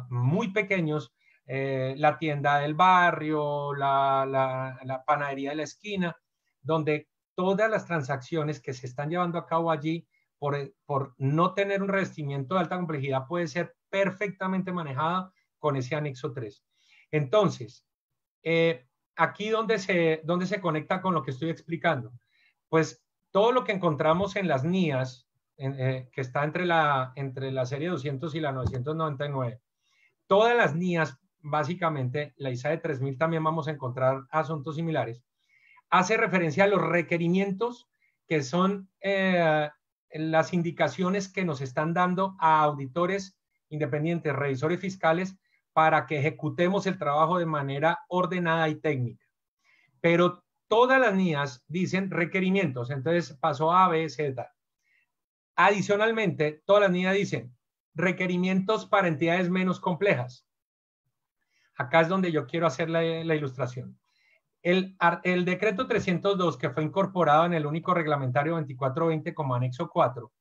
muy pequeños, la tienda del barrio, la panadería de la esquina, donde todas las transacciones que se están llevando a cabo allí por no tener un revestimiento de alta complejidad puede ser perfectamente manejada con ese anexo 3. Entonces, aquí donde se conecta con lo que estoy explicando, pues todo lo que encontramos en las NIAs, que está entre la serie 200 y la 999, todas las NIAs, básicamente, la ISAE 3000 también vamos a encontrar asuntos similares, hace referencia a los requerimientos que son las indicaciones que nos están dando a auditores independientes, revisores fiscales, para que ejecutemos el trabajo de manera ordenada y técnica. Pero todas las NIAs dicen requerimientos, entonces pasó A, B, Z. Adicionalmente, todas las NIAs dicen requerimientos para entidades menos complejas. Acá es donde yo quiero hacer la ilustración. El decreto 302, que fue incorporado en el único reglamentario 2420 como anexo 4,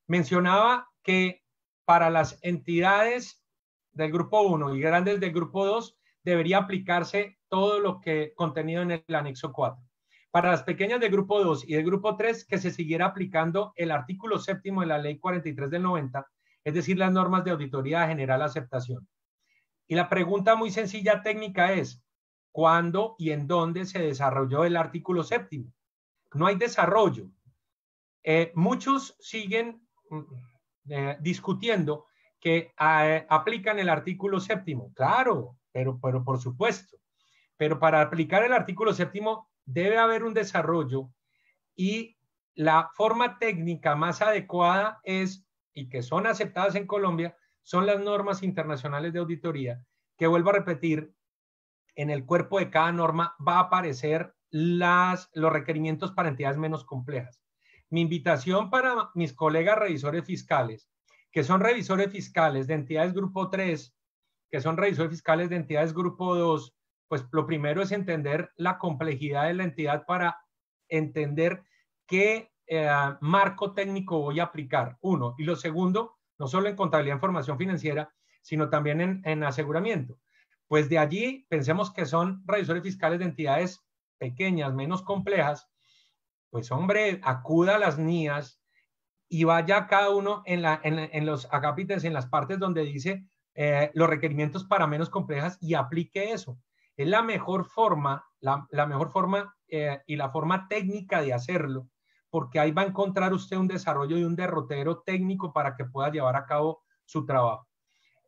mencionaba que para las entidades del grupo 1 y grandes del grupo 2 debería aplicarse todo lo que contenido en el anexo 4. Para las pequeñas del grupo 2 y del grupo 3, que se siguiera aplicando el artículo 7º de la ley 43 del 90, es decir, las normas de auditoría de general aceptación. Y la pregunta muy sencilla técnica es, ¿cuándo y en dónde se desarrolló el artículo 7º? No hay desarrollo. Muchos siguen discutiendo que aplican el artículo 7º. Claro, pero por supuesto. Pero para aplicar el artículo 7º debe haber un desarrollo y la forma técnica más adecuada es, y que son aceptadas en Colombia, son las normas internacionales de auditoría, que vuelvo a repetir, en el cuerpo de cada norma va a aparecer los requerimientos para entidades menos complejas. Mi invitación para mis colegas revisores fiscales, que son revisores fiscales de entidades grupo 3, que son revisores fiscales de entidades grupo 2, pues lo primero es entender la complejidad de la entidad para entender qué marco técnico voy a aplicar, uno. Y lo segundo, no solo en contabilidad e información financiera, sino también en aseguramiento. Pues de allí pensemos que son revisores fiscales de entidades pequeñas, menos complejas, pues hombre, acuda a las NIAs y vaya cada uno en los acápites, en las partes donde dice los requerimientos para menos complejas y aplique eso. Es la mejor forma, la mejor forma y la forma técnica de hacerlo, porque ahí va a encontrar usted un desarrollo y un derrotero técnico para que pueda llevar a cabo su trabajo.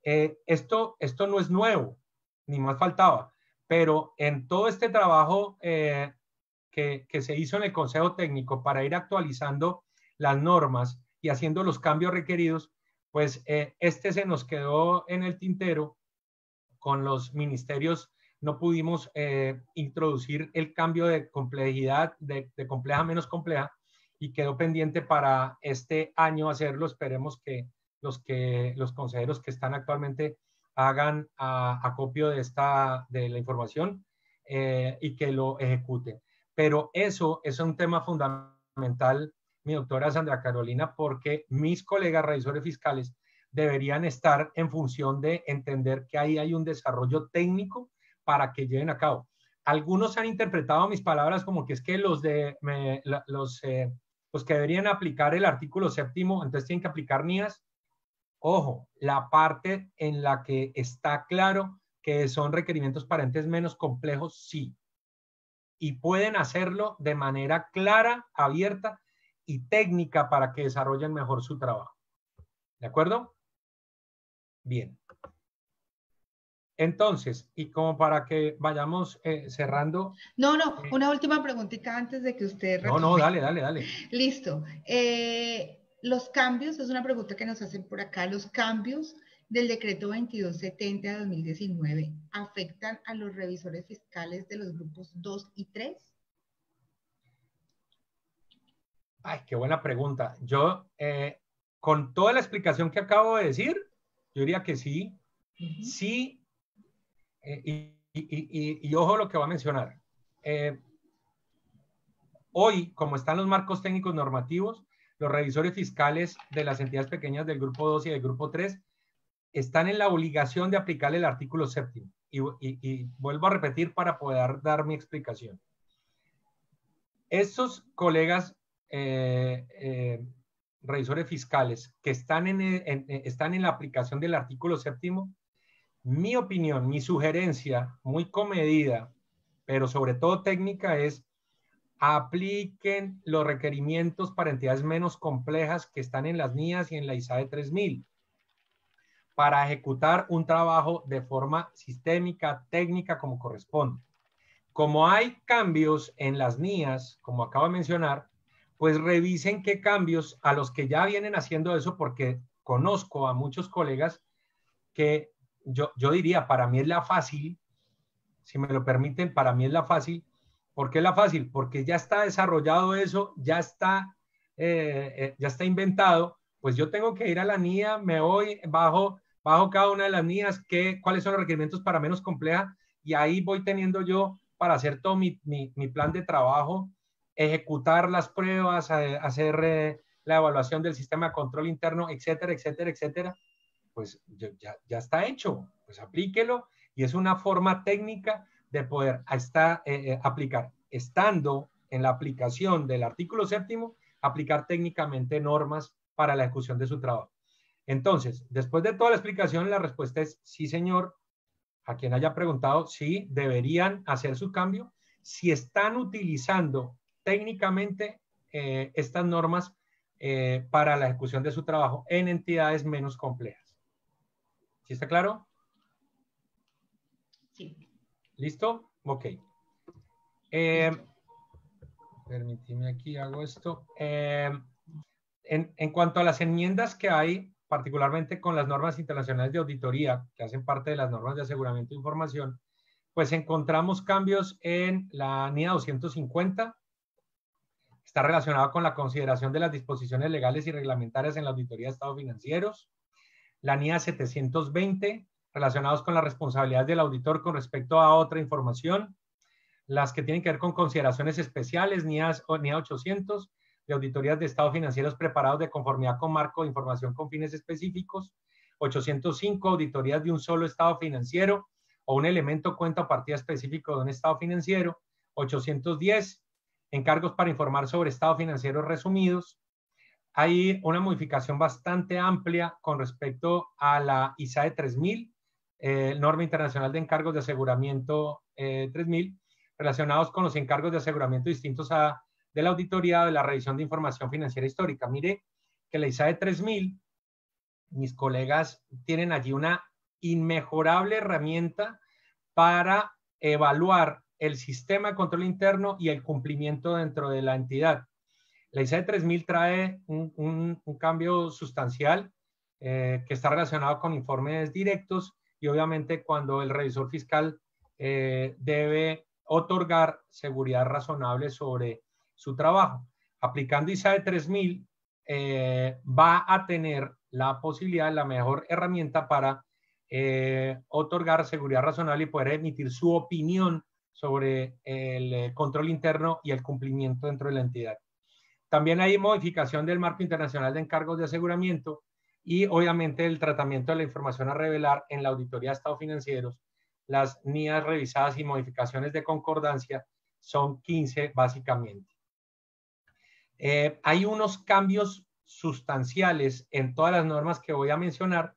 Esto no es nuevo, ni más faltaba, pero en todo este trabajo que se hizo en el Consejo Técnico para ir actualizando las normas y haciendo los cambios requeridos, pues se nos quedó en el tintero. Con los ministerios no pudimos introducir el cambio de complejidad, de compleja a menos compleja, y quedó pendiente para este año hacerlo. Esperemos que los consejeros que están actualmente hagan acopio de la información y que lo ejecuten. Pero eso es un tema fundamental, mi doctora Sandra Carolina, porque mis colegas revisores fiscales deberían estar en función de entender que ahí hay un desarrollo técnico para que lleven a cabo. Algunos han interpretado mis palabras como que es que los que deberían aplicar el artículo 7º, entonces tienen que aplicar NIAs. Ojo, la parte en la que está claro que son requerimientos para entes menos complejos, sí. Y pueden hacerlo de manera clara, abierta y técnica para que desarrollen mejor su trabajo. ¿De acuerdo? Bien. Entonces, y como para que vayamos cerrando. No, una última preguntita antes de que usted retome. No, dale. Listo. Los cambios, es una pregunta que nos hacen por acá, los cambios del decreto 2270 de 2019 afectan a los revisores fiscales de los grupos 2 y 3? Ay, qué buena pregunta. Yo, con toda la explicación que acabo de decir, yo diría que sí. Sí. Y ojo lo que va a mencionar. Hoy, como están los marcos técnicos normativos, los revisores fiscales de las entidades pequeñas del grupo 2 y del grupo 3 están en la obligación de aplicar el artículo 7º y vuelvo a repetir para poder dar mi explicación. Estos colegas revisores fiscales que están en la aplicación del artículo 7º, mi opinión, mi sugerencia, muy comedida, pero sobre todo técnica, es apliquen los requerimientos para entidades menos complejas que están en las NIAs y en la ISAE 3000 para ejecutar un trabajo de forma sistémica, técnica, como corresponde. Como hay cambios en las NIAs, como acabo de mencionar, pues revisen qué cambios a los que ya vienen haciendo eso, porque conozco a muchos colegas que yo diría, para mí es la fácil, si me lo permiten, para mí es la fácil. ¿Por qué es la fácil? Porque ya está desarrollado eso, ya está inventado, pues yo tengo que ir a la NIA, me voy, bajo cada una de las NIAs, cuáles son los requerimientos para menos compleja, y ahí voy teniendo yo para hacer todo mi plan de trabajo, ejecutar las pruebas, hacer la evaluación del sistema de control interno, etcétera, etcétera, etcétera. Pues ya está hecho, pues aplíquelo, y es una forma técnica de poder aplicar, estando en la aplicación del artículo 7º, aplicar técnicamente normas para la ejecución de su trabajo. Entonces, después de toda la explicación, la respuesta es sí, señor. A quien haya preguntado, sí, deberían hacer su cambio si están utilizando técnicamente estas normas para la ejecución de su trabajo en entidades menos complejas. ¿Sí está claro? Sí. ¿Listo? Ok. Permíteme aquí, hago esto. En cuanto a las enmiendas que hay, particularmente con las normas internacionales de auditoría, que hacen parte de las normas de aseguramiento de información, pues encontramos cambios en la NIA 250, está relacionado con la consideración de las disposiciones legales y reglamentarias en la auditoría de estados financieros. La NIA 720, relacionados con las responsabilidades del auditor con respecto a otra información. Las que tienen que ver con consideraciones especiales, NIA 800, de auditorías de estados financieros preparados de conformidad con marco de información con fines específicos. 805, auditorías de un solo estado financiero o un elemento, cuenta o partida específico de un estado financiero. 810, encargos para informar sobre estados financieros resumidos. Hay una modificación bastante amplia con respecto a la ISAE 3000, norma internacional de encargos de aseguramiento 3000, relacionados con los encargos de aseguramiento distintos de la auditoría de la revisión de información financiera histórica. Mire que la ISAE 3000, mis colegas tienen allí una inmejorable herramienta para evaluar el sistema de control interno y el cumplimiento dentro de la entidad. La ISAE 3000 trae un cambio sustancial que está relacionado con informes directos, y obviamente cuando el revisor fiscal debe otorgar seguridad razonable sobre su trabajo. Aplicando ISAE 3000 va a tener la posibilidad, la mejor herramienta para otorgar seguridad razonable y poder emitir su opinión sobre el control interno y el cumplimiento dentro de la entidad. También hay modificación del marco internacional de encargos de aseguramiento y obviamente el tratamiento de la información a revelar en la auditoría de estados financieros. Las NIAs revisadas y modificaciones de concordancia son 15 básicamente. Hay unos cambios sustanciales en todas las normas que voy a mencionar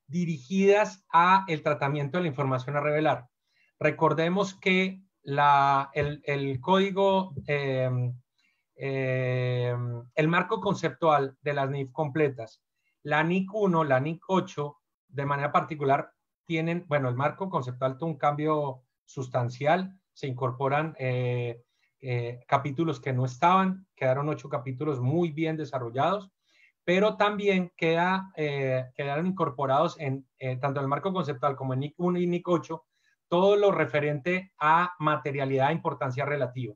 dirigidas a el tratamiento de la información a revelar. Recordemos que el código, el marco conceptual de las NIF completas, la NIC 1, la NIC 8, de manera particular, tienen, bueno, el marco conceptual tuvo un cambio sustancial, se incorporan capítulos que no estaban, quedaron 8 capítulos muy bien desarrollados, pero también quedaron incorporados en tanto el marco conceptual como en NIC 1 y NIC 8, todo lo referente a materialidad e importancia relativa,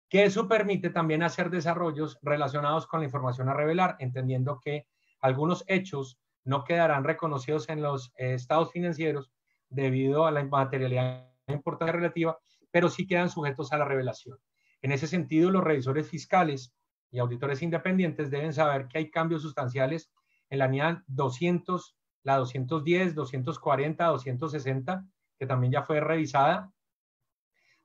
que eso permite también hacer desarrollos relacionados con la información a revelar, entendiendo que algunos hechos no quedarán reconocidos en los estados financieros debido a la materialidad e importancia relativa, pero sí quedan sujetos a la revelación. En ese sentido, los revisores fiscales y auditores independientes deben saber que hay cambios sustanciales en la NIA 200, la 210, 240, 260, que también ya fue revisada.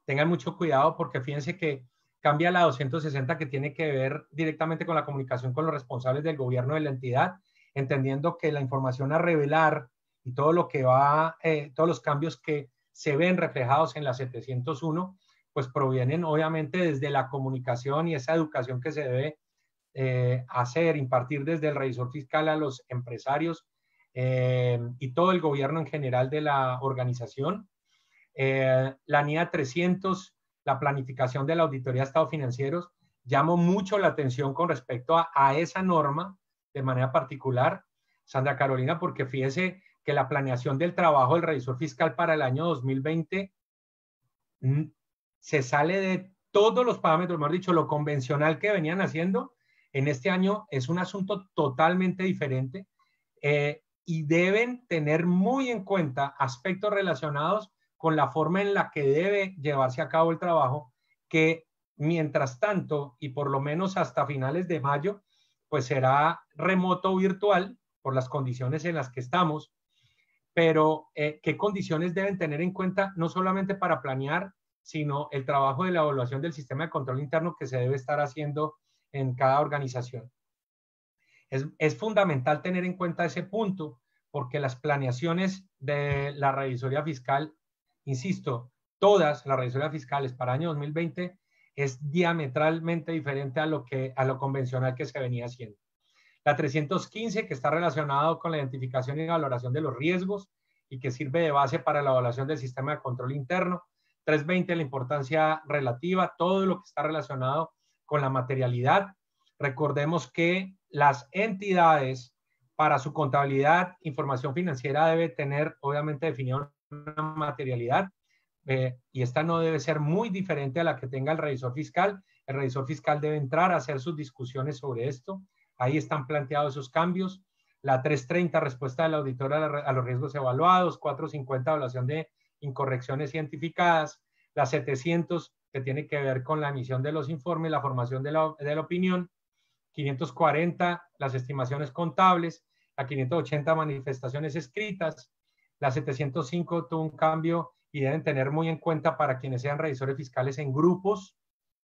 Tengan mucho cuidado porque fíjense que cambia la 260 que tiene que ver directamente con la comunicación con los responsables del gobierno de la entidad, entendiendo que la información a revelar y todo lo que va, todos los cambios que se ven reflejados en la 701, pues provienen obviamente desde la comunicación y esa educación que se debe hacer, impartir desde el revisor fiscal a los empresarios y todo el gobierno en general de la organización. La NIA 300, la planificación de la auditoría de estados financieros, llamó mucho la atención con respecto a esa norma de manera particular, Sandra Carolina, porque fíjese que la planeación del trabajo del revisor fiscal para el año 2020 se sale de todos los parámetros, mejor dicho, lo convencional que venían haciendo. En este año es un asunto totalmente diferente y deben tener muy en cuenta aspectos relacionados con la forma en la que debe llevarse a cabo el trabajo, que mientras tanto, y por lo menos hasta finales de mayo, pues será remoto o virtual por las condiciones en las que estamos, pero qué condiciones deben tener en cuenta, no solamente para planear, sino el trabajo de la evaluación del sistema de control interno que se debe estar haciendo en cada organización. Es fundamental tener en cuenta ese punto, porque las planeaciones de la revisoría fiscal, insisto, todas las revisorías fiscales para año 2020 es diametralmente diferente a lo convencional que se venía haciendo. La 315, que está relacionado con la identificación y valoración de los riesgos y que sirve de base para la evaluación del sistema de control interno. 320, la importancia relativa, todo lo que está relacionado con la materialidad. Recordemos que las entidades, para su contabilidad, información financiera debe tener, obviamente, definida una materialidad y esta no debe ser muy diferente a la que tenga el revisor fiscal. El revisor fiscal debe entrar a hacer sus discusiones sobre esto. Ahí están planteados esos cambios. La 330, respuesta del auditor a los riesgos evaluados. 450, evaluación de incorrecciones identificadas. La 700, que tiene que ver con la emisión de los informes, la formación de la opinión. 540, las estimaciones contables. La 580, manifestaciones escritas. La 705 tuvo un cambio y deben tener muy en cuenta para quienes sean revisores fiscales en grupos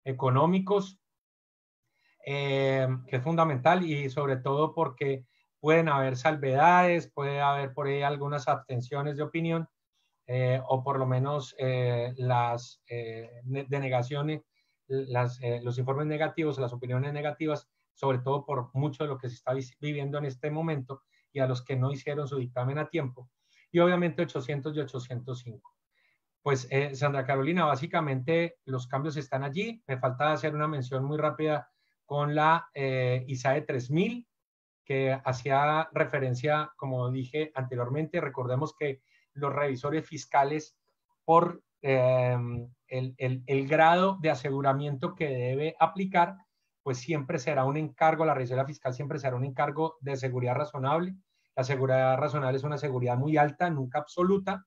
económicos, que es fundamental y sobre todo porque pueden haber salvedades, puede haber por ahí algunas abstenciones de opinión o por lo menos las denegaciones, los informes negativos, las opiniones negativas, sobre todo por mucho de lo que se está viviendo en este momento y a los que no hicieron su dictamen a tiempo. Y obviamente 800 y 805. Pues Sandra Carolina, básicamente los cambios están allí. Me falta hacer una mención muy rápida con la ISAE 3000, que hacía referencia, como dije anteriormente, recordemos que los revisores fiscales, por el grado de aseguramiento que debe aplicar, pues siempre será un encargo, la revisoría fiscal siempre será un encargo de seguridad razonable. La seguridad razonable es una seguridad muy alta, nunca absoluta,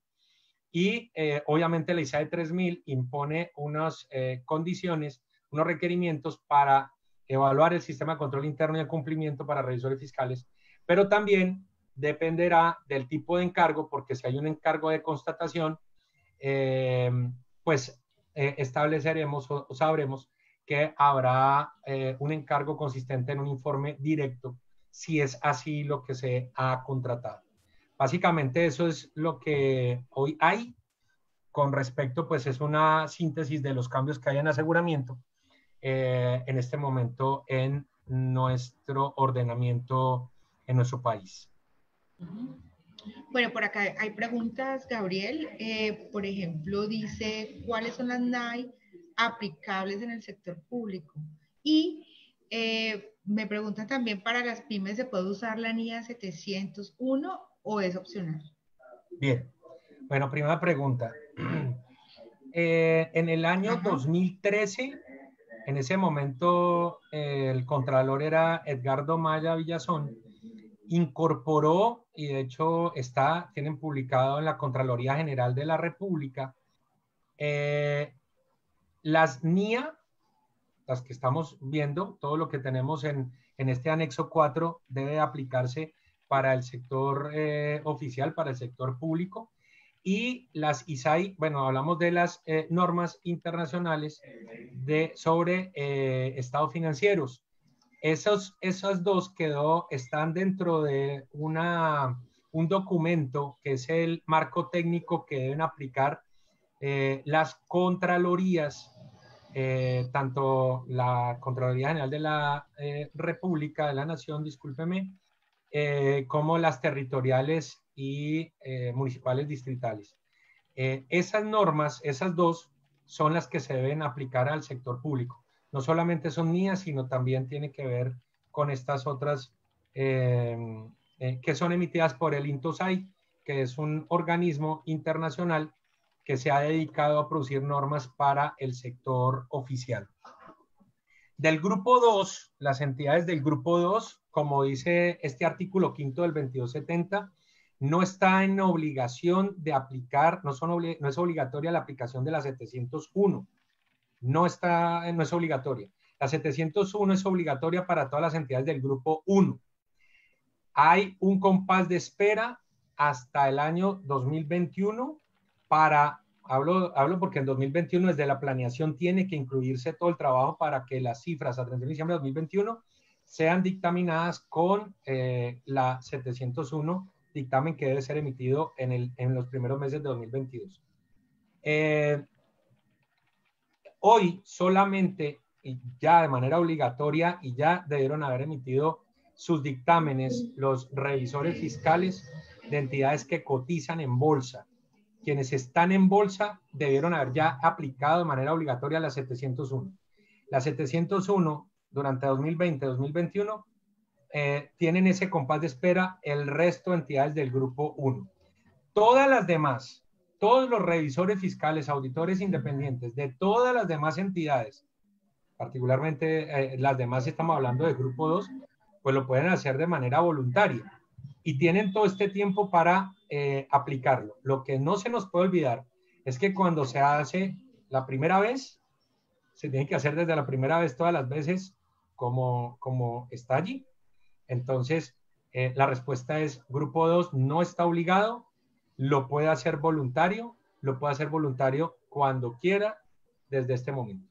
y obviamente la ISAE 3000 impone unas condiciones, unos requerimientos para evaluar el sistema de control interno y el cumplimiento para revisores fiscales, pero también dependerá del tipo de encargo, porque si hay un encargo de constatación, pues estableceremos o sabremos que habrá un encargo consistente en un informe directo, si es así lo que se ha contratado. Básicamente eso es lo que hoy hay. Con respecto, pues es una síntesis de los cambios que hay en aseguramiento en este momento en nuestro ordenamiento en nuestro país. Bueno, por acá hay preguntas, Gabriel. Por ejemplo, dice, ¿cuáles son las NAI aplicables en el sector público? Y me preguntan también, ¿para las pymes se puede usar la NIA 701 o es opcional? Bien. Bueno, primera pregunta. En el año 2013, en ese momento, el contralor era Edgardo Maya Villazón, incorporó, y de hecho tienen publicado en la Contraloría General de la República, las NIA, las que estamos viendo, todo lo que tenemos en este anexo 4 debe aplicarse para el sector oficial, para el sector público, y las ISAI, bueno, hablamos de las normas internacionales sobre estados financieros. Esas dos están dentro de un documento que es el marco técnico que deben aplicar las contralorías, tanto la Contraloría General de la República, de la Nación, discúlpeme, como las territoriales y municipales distritales. Esas normas, esas dos, son las que se deben aplicar al sector público. No solamente son mías, sino también tiene que ver con estas otras que son emitidas por el INTOSAI, que es un organismo internacional que se ha dedicado a producir normas para el sector oficial. Del grupo 2, las entidades del grupo 2, como dice este artículo 5 del 2270, no está en obligación de aplicar, no es obligatoria la aplicación de la 701. No es obligatoria. La 701 es obligatoria para todas las entidades del grupo 1. Hay un compás de espera hasta el año 2021 hablo porque en 2021 desde la planeación tiene que incluirse todo el trabajo para que las cifras a 31 de diciembre de 2021 sean dictaminadas con la 701, dictamen que debe ser emitido en los primeros meses de 2022. Hoy solamente, y ya de manera obligatoria, y ya debieron haber emitido sus dictámenes los revisores fiscales de entidades que cotizan en bolsa. Quienes están en bolsa debieron haber ya aplicado de manera obligatoria la 701. La 701 durante 2020-2021 tienen ese compás de espera el resto de entidades del grupo 1. Todas las demás, todos los revisores fiscales, auditores independientes de todas las demás entidades, particularmente las demás estamos hablando de grupo 2, pues lo pueden hacer de manera voluntaria y tienen todo este tiempo para aplicarlo. Lo que no se nos puede olvidar es que cuando se hace la primera vez, se tiene que hacer desde la primera vez todas las veces como está allí. Entonces, la respuesta es grupo 2 no está obligado, lo puede hacer voluntario cuando quiera desde este momento.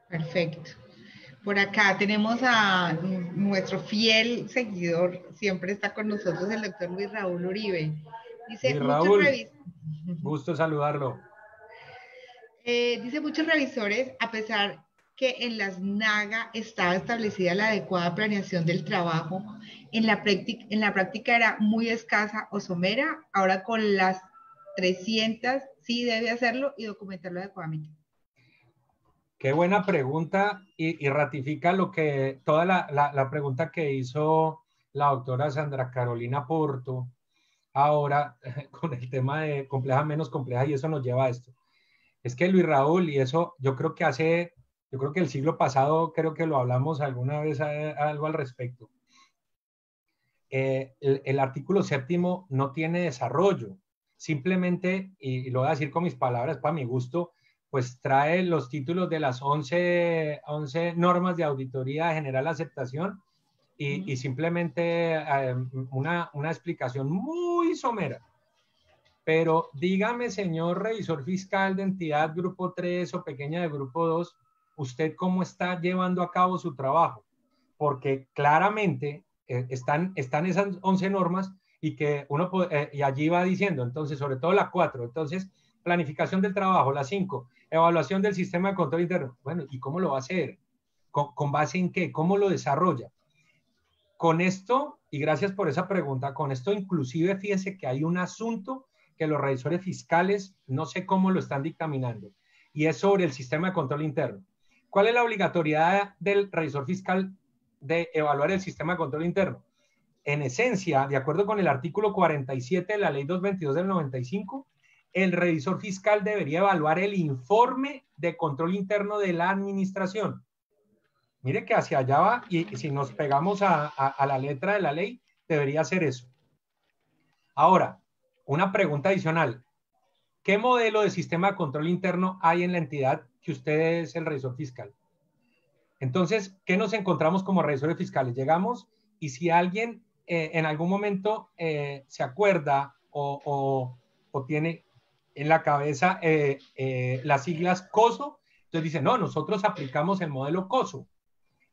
Perfecto. Por acá tenemos a nuestro fiel seguidor, siempre está con nosotros el doctor Luis Raúl Uribe. Dice, Luis Raúl, gusto saludarlo. Dice, muchos revisores, a pesar que en las NAGA estaba establecida la adecuada planeación del trabajo, en la práctica era muy escasa o somera, ahora con las 300 sí debe hacerlo y documentarlo adecuadamente. Qué buena pregunta y ratifica toda la pregunta que hizo la doctora Sandra Carolina Porto ahora con el tema de compleja menos compleja, y eso nos lleva a esto. Es que Luis Raúl, y eso yo creo que el siglo pasado creo que lo hablamos alguna vez algo al respecto. El artículo 7º no tiene desarrollo, simplemente, y lo voy a decir con mis palabras para mi gusto, pues trae los títulos de las 11 normas de auditoría general de aceptación y simplemente una explicación muy somera. Pero dígame, señor revisor fiscal de entidad grupo 3 o pequeña de grupo 2, ¿usted cómo está llevando a cabo su trabajo? Porque claramente están esas 11 normas y que y allí va diciendo, entonces, sobre todo la 4, entonces, planificación del trabajo, la 5, evaluación del sistema de control interno. Bueno, ¿y cómo lo va a hacer? ¿Con base en qué? ¿Cómo lo desarrolla? Con esto, y gracias por esa pregunta, con esto inclusive fíjese que hay un asunto que los revisores fiscales no sé cómo lo están dictaminando, y es sobre el sistema de control interno. ¿Cuál es la obligatoriedad del revisor fiscal de evaluar el sistema de control interno? En esencia, de acuerdo con el artículo 47 de la ley 222 del 95, el revisor fiscal debería evaluar el informe de control interno de la administración. Mire que hacia allá va, y si nos pegamos a la letra de la ley, debería ser eso. Ahora, una pregunta adicional. ¿Qué modelo de sistema de control interno hay en la entidad que usted es el revisor fiscal? Entonces, ¿qué nos encontramos como revisores fiscales? Llegamos y si alguien en algún momento se acuerda o o tiene en la cabeza las siglas COSO. Entonces dice, no, nosotros aplicamos el modelo COSO.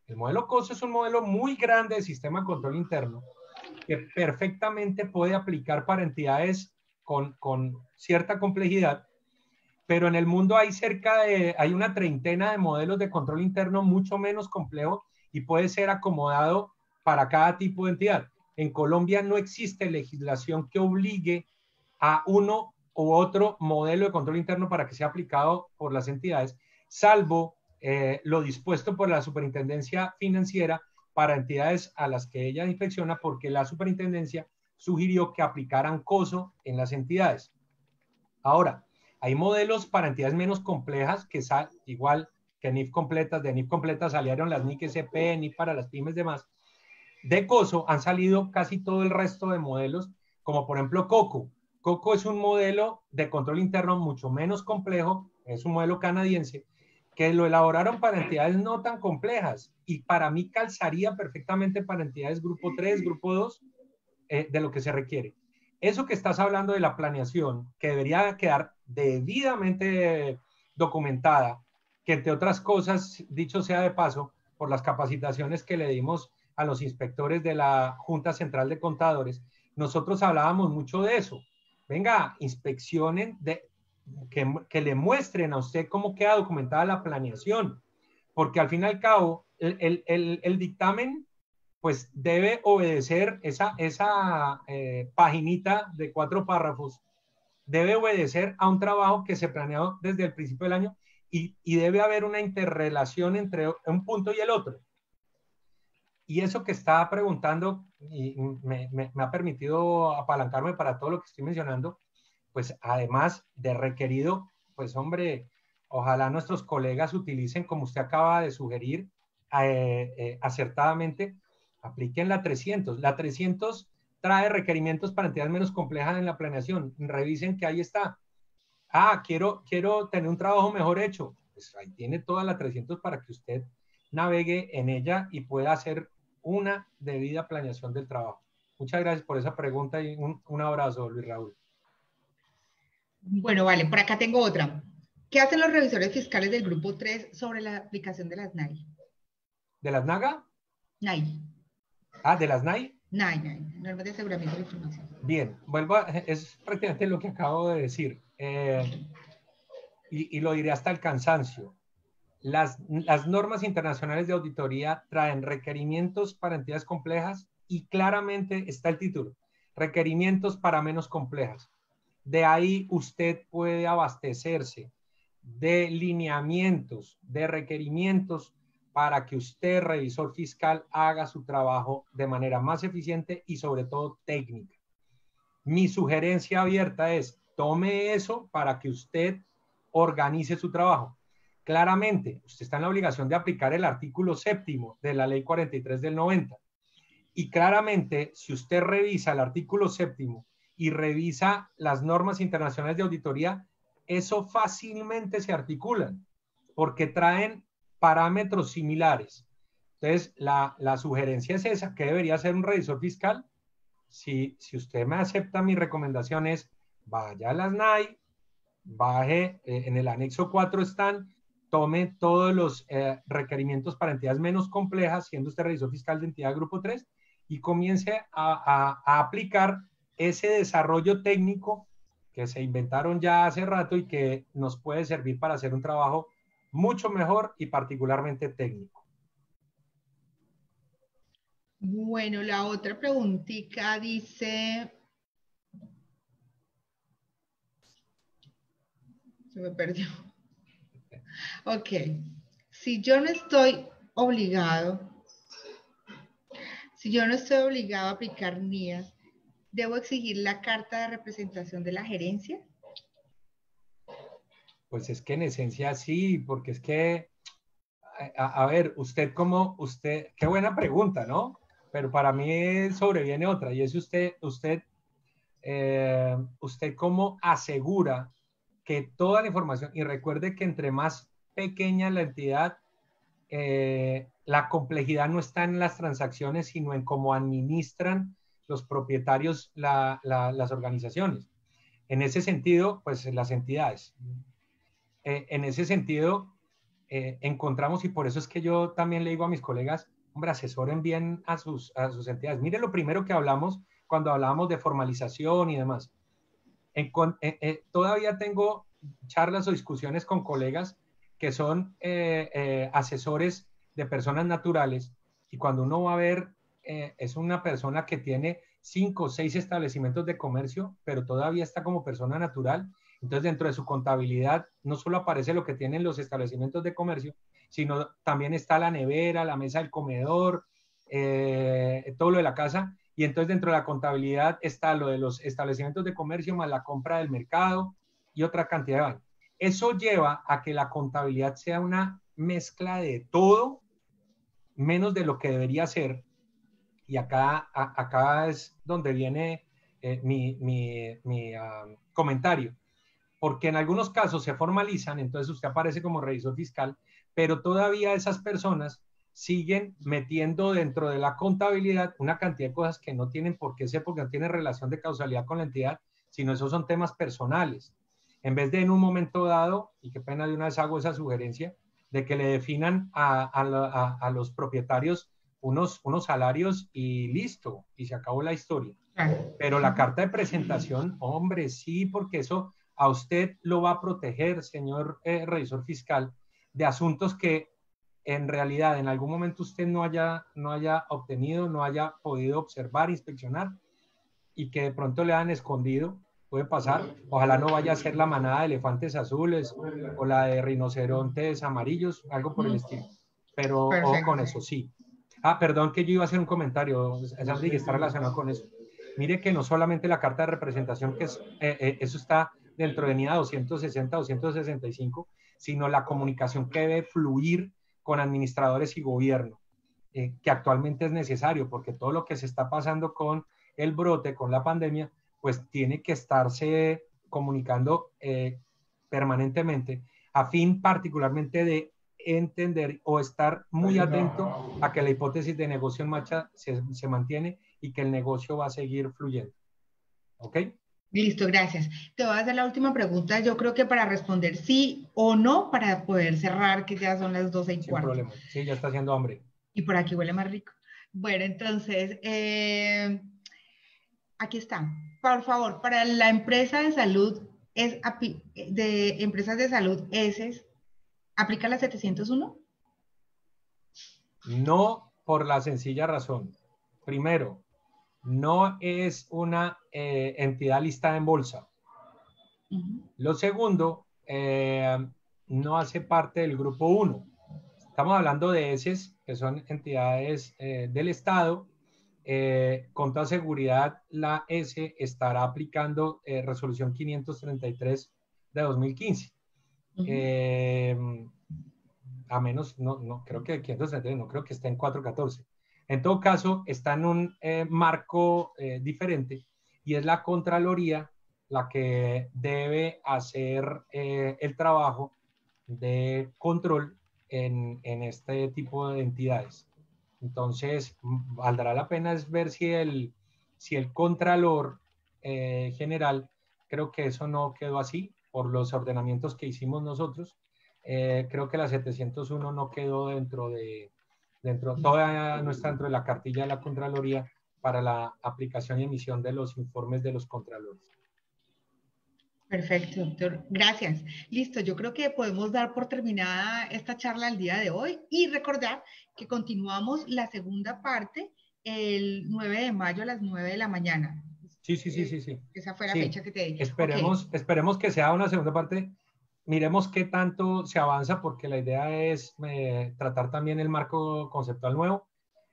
El modelo COSO es un modelo muy grande de sistema de control interno que perfectamente puede aplicar para entidades con cierta complejidad, pero en el mundo hay una treintena de modelos de control interno mucho menos complejo y puede ser acomodado para cada tipo de entidad. En Colombia no existe legislación que obligue a uno u otro modelo de control interno para que sea aplicado por las entidades, salvo lo dispuesto por la Superintendencia Financiera para entidades a las que ella inspecciona, porque la Superintendencia sugirió que aplicaran COSO en las entidades. Ahora, hay modelos para entidades menos complejas que igual que NIF completas, de NIF completas salieron las NIC SP, NIF para las pymes y demás. De COSO han salido casi todo el resto de modelos, como por ejemplo COCO. COCO es un modelo de control interno mucho menos complejo, es un modelo canadiense, que lo elaboraron para entidades no tan complejas y para mí calzaría perfectamente para entidades grupo 3, grupo 2, de lo que se requiere. Eso que estás hablando de la planeación, que debería quedar debidamente documentada, que entre otras cosas, dicho sea de paso, por las capacitaciones que le dimos a los inspectores de la Junta Central de Contadores, nosotros hablábamos mucho de eso. Venga, inspeccionen, que le muestren a usted cómo queda documentada la planeación, porque al fin y al cabo, el dictamen pues debe obedecer esa paginita de 4 párrafos, debe obedecer a un trabajo que se planeó desde el principio del año y debe haber una interrelación entre un punto y el otro. Y eso que estaba preguntando y me ha permitido apalancarme para todo lo que estoy mencionando, pues además de requerido, pues hombre, ojalá nuestros colegas utilicen, como usted acaba de sugerir, acertadamente, apliquen la 300. La 300 trae requerimientos para entidades menos complejas en la planeación. Revisen que ahí está. Ah, quiero tener un trabajo mejor hecho. Pues ahí tiene toda la 300 para que usted navegue en ella y pueda hacer una debida planeación del trabajo. Muchas gracias por esa pregunta y un abrazo, Luis Raúl. Bueno, vale, por acá tengo otra. ¿Qué hacen los revisores fiscales del grupo 3 sobre la aplicación de las NAI? ¿De las NAGA? NAI. Ah, ¿de las NAI? NAI, normas de aseguramiento de la información. Bien, es prácticamente lo que acabo de decir. Y lo diré hasta el cansancio. Las normas internacionales de auditoría traen requerimientos para entidades complejas y claramente está el título, requerimientos para menos complejas. De ahí usted puede abastecerse de lineamientos, de requerimientos para que usted, revisor fiscal, haga su trabajo de manera más eficiente y sobre todo técnica. Mi sugerencia abierta es, tome eso para que usted organice su trabajo. Claramente, usted está en la obligación de aplicar el artículo 7º de la Ley 43 del 90. Y claramente, si usted revisa el artículo 7º y revisa las normas internacionales de auditoría, eso fácilmente se articulan, porque traen parámetros similares. Entonces, la sugerencia es esa, que debería hacer un revisor fiscal. Si usted me acepta mi recomendación es, vaya a las NAI, baje, en el anexo 4 están, tome todos los requerimientos para entidades menos complejas, siendo usted revisor fiscal de entidad grupo 3, y comience a aplicar ese desarrollo técnico que se inventaron ya hace rato y que nos puede servir para hacer un trabajo mucho mejor y particularmente técnico. Bueno, la otra preguntita dice... Se me perdió. Ok. Si yo no estoy obligado a aplicar NIAS, ¿debo exigir la carta de representación de la gerencia? Pues es que en esencia sí, porque es que, a ver, usted, qué buena pregunta, ¿no? Pero para mí sobreviene otra, y es usted cómo asegura que toda la información, y recuerde que entre más pequeña la entidad, la complejidad no está en las transacciones, sino en cómo administran los propietarios las organizaciones. En ese sentido, pues las entidades. En ese sentido, encontramos, y por eso es que yo también le digo a mis colegas, hombre, asesoren bien a sus entidades. Mire lo primero que hablamos cuando hablábamos de formalización y demás. Todavía tengo charlas o discusiones con colegas que son asesores de personas naturales, y cuando uno va a ver, es una persona que tiene 5 o 6 establecimientos de comercio, pero todavía está como persona natural. Entonces, dentro de su contabilidad, no solo aparece lo que tienen los establecimientos de comercio, sino también está la nevera, la mesa del comedor, todo lo de la casa. Y entonces, dentro de la contabilidad está lo de los establecimientos de comercio más la compra del mercado y otra cantidad de vainas. Eso lleva a que la contabilidad sea una mezcla de todo, menos de lo que debería ser. Y acá es donde viene mi comentario, porque en algunos casos se formalizan, entonces usted aparece como revisor fiscal, pero todavía esas personas siguen metiendo dentro de la contabilidad una cantidad de cosas que no tienen por qué ser, porque no tienen relación de causalidad con la entidad, sino esos son temas personales. En vez de en un momento dado, y qué pena de una vez hago esa sugerencia, de que le definan a los propietarios unos salarios y listo, y se acabó la historia. Pero la carta de presentación, hombre, sí, porque eso a usted lo va a proteger, señor revisor fiscal, de asuntos que en realidad en algún momento usted no haya obtenido, no haya podido observar, inspeccionar, y que de pronto le han escondido. Puede pasar. Ojalá no vaya a ser la manada de elefantes azules o la de rinocerontes amarillos, algo por el estilo. Pero ojo con eso, sí. Perdón, que yo iba a hacer un comentario, Sandy, que está relacionado con eso. Mire que no solamente la carta de representación, que es, eso está dentro de NIA 260, 265, sino la comunicación que debe fluir con administradores y gobierno, que actualmente es necesario, porque todo lo que se está pasando con el brote, con la pandemia, pues tiene que estarse comunicando permanentemente, a fin particularmente de entender o estar muy atento a que la hipótesis de negocio en marcha se mantiene y que el negocio va a seguir fluyendo. ¿Ok? Listo, gracias. Te voy a hacer la última pregunta, yo creo que para responder sí o no, para poder cerrar, que ya son las 12:15. Sin problema. Sí, ya está haciendo hambre. Y por aquí huele más rico. Bueno, entonces, aquí está. Por favor, para la empresa de salud, de empresas de salud, ¿aplica la 701? No, por la sencilla razón. Primero, no es una entidad listada en bolsa. Lo segundo, no hace parte del grupo 1. Estamos hablando de ESES, que son entidades del Estado. Con toda seguridad, la S estará aplicando resolución 533 de 2015. A menos, no creo que 533, no creo que esté en 414. En todo caso, está en un marco diferente, y es la Contraloría la que debe hacer el trabajo de control en este tipo de entidades. Entonces, valdrá la pena es ver si el Contralor General, creo que eso no quedó así por los ordenamientos que hicimos nosotros. Creo que la 701 no quedó todavía no está dentro de la cartilla de la Contraloría para la aplicación y emisión de los informes de los Contralores. Perfecto, doctor. Gracias. Listo, yo creo que podemos dar por terminada esta charla el día de hoy y recordar que continuamos la segunda parte el 9 de mayo a las 9 de la mañana. Sí. Esa fue la fecha que te dije. Esperemos que sea una segunda parte. Miremos qué tanto se avanza, porque la idea es tratar también el marco conceptual nuevo,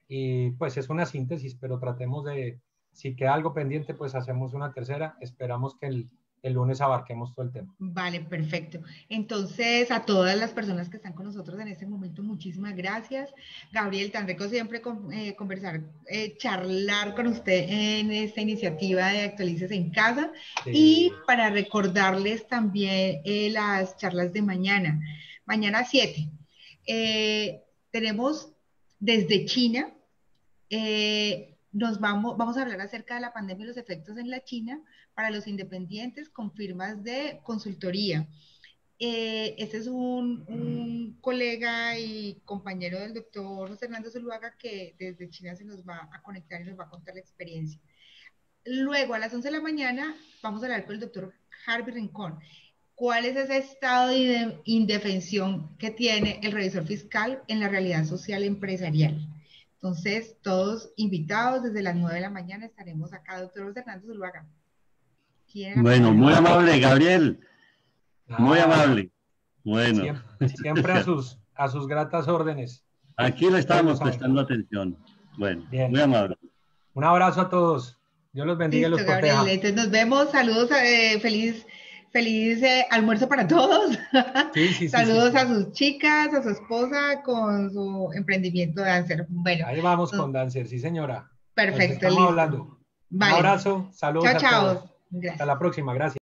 y pues es una síntesis, pero tratemos de, si queda algo pendiente, pues hacemos una tercera. Esperamos que el lunes abarquemos todo el tema. Vale, perfecto. Entonces, a todas las personas que están con nosotros en este momento, muchísimas gracias. Gabriel, tan rico siempre conversar, charlar con usted en esta iniciativa de Actualices en Casa. Sí. Y para recordarles también las charlas de mañana. Mañana 7. Tenemos desde China vamos a hablar acerca de la pandemia y los efectos en la China para los independientes con firmas de consultoría. Este es un colega y compañero del doctor José Hernando Zuluaga que desde China se nos va a conectar y nos va a contar la experiencia. Luego, a las 11 de la mañana, vamos a hablar con el doctor Harvey Rincón. ¿Cuál es ese estado de indefensión que tiene el revisor fiscal en la realidad social empresarial? Entonces, todos invitados desde las 9 de la mañana estaremos acá, doctor José Hernando Zuluaga. Bueno, muy amable, Gabriel. Muy amable. Bueno. Siempre a sus gratas órdenes. Aquí le estamos prestando atención. Bueno, bien. Muy amable. Un abrazo a todos. Dios los bendiga. Listo, y los proteja. Gabriel, entonces nos vemos. Saludos, feliz almuerzo para todos. Sí, saludos a sus chicas, a su esposa con su emprendimiento de Dancer. Bueno, ahí vamos con Dancer, sí señora. Perfecto. Estamos hablando. Vale. Un abrazo, saludos chao, a todos. Gracias. Hasta la próxima, gracias.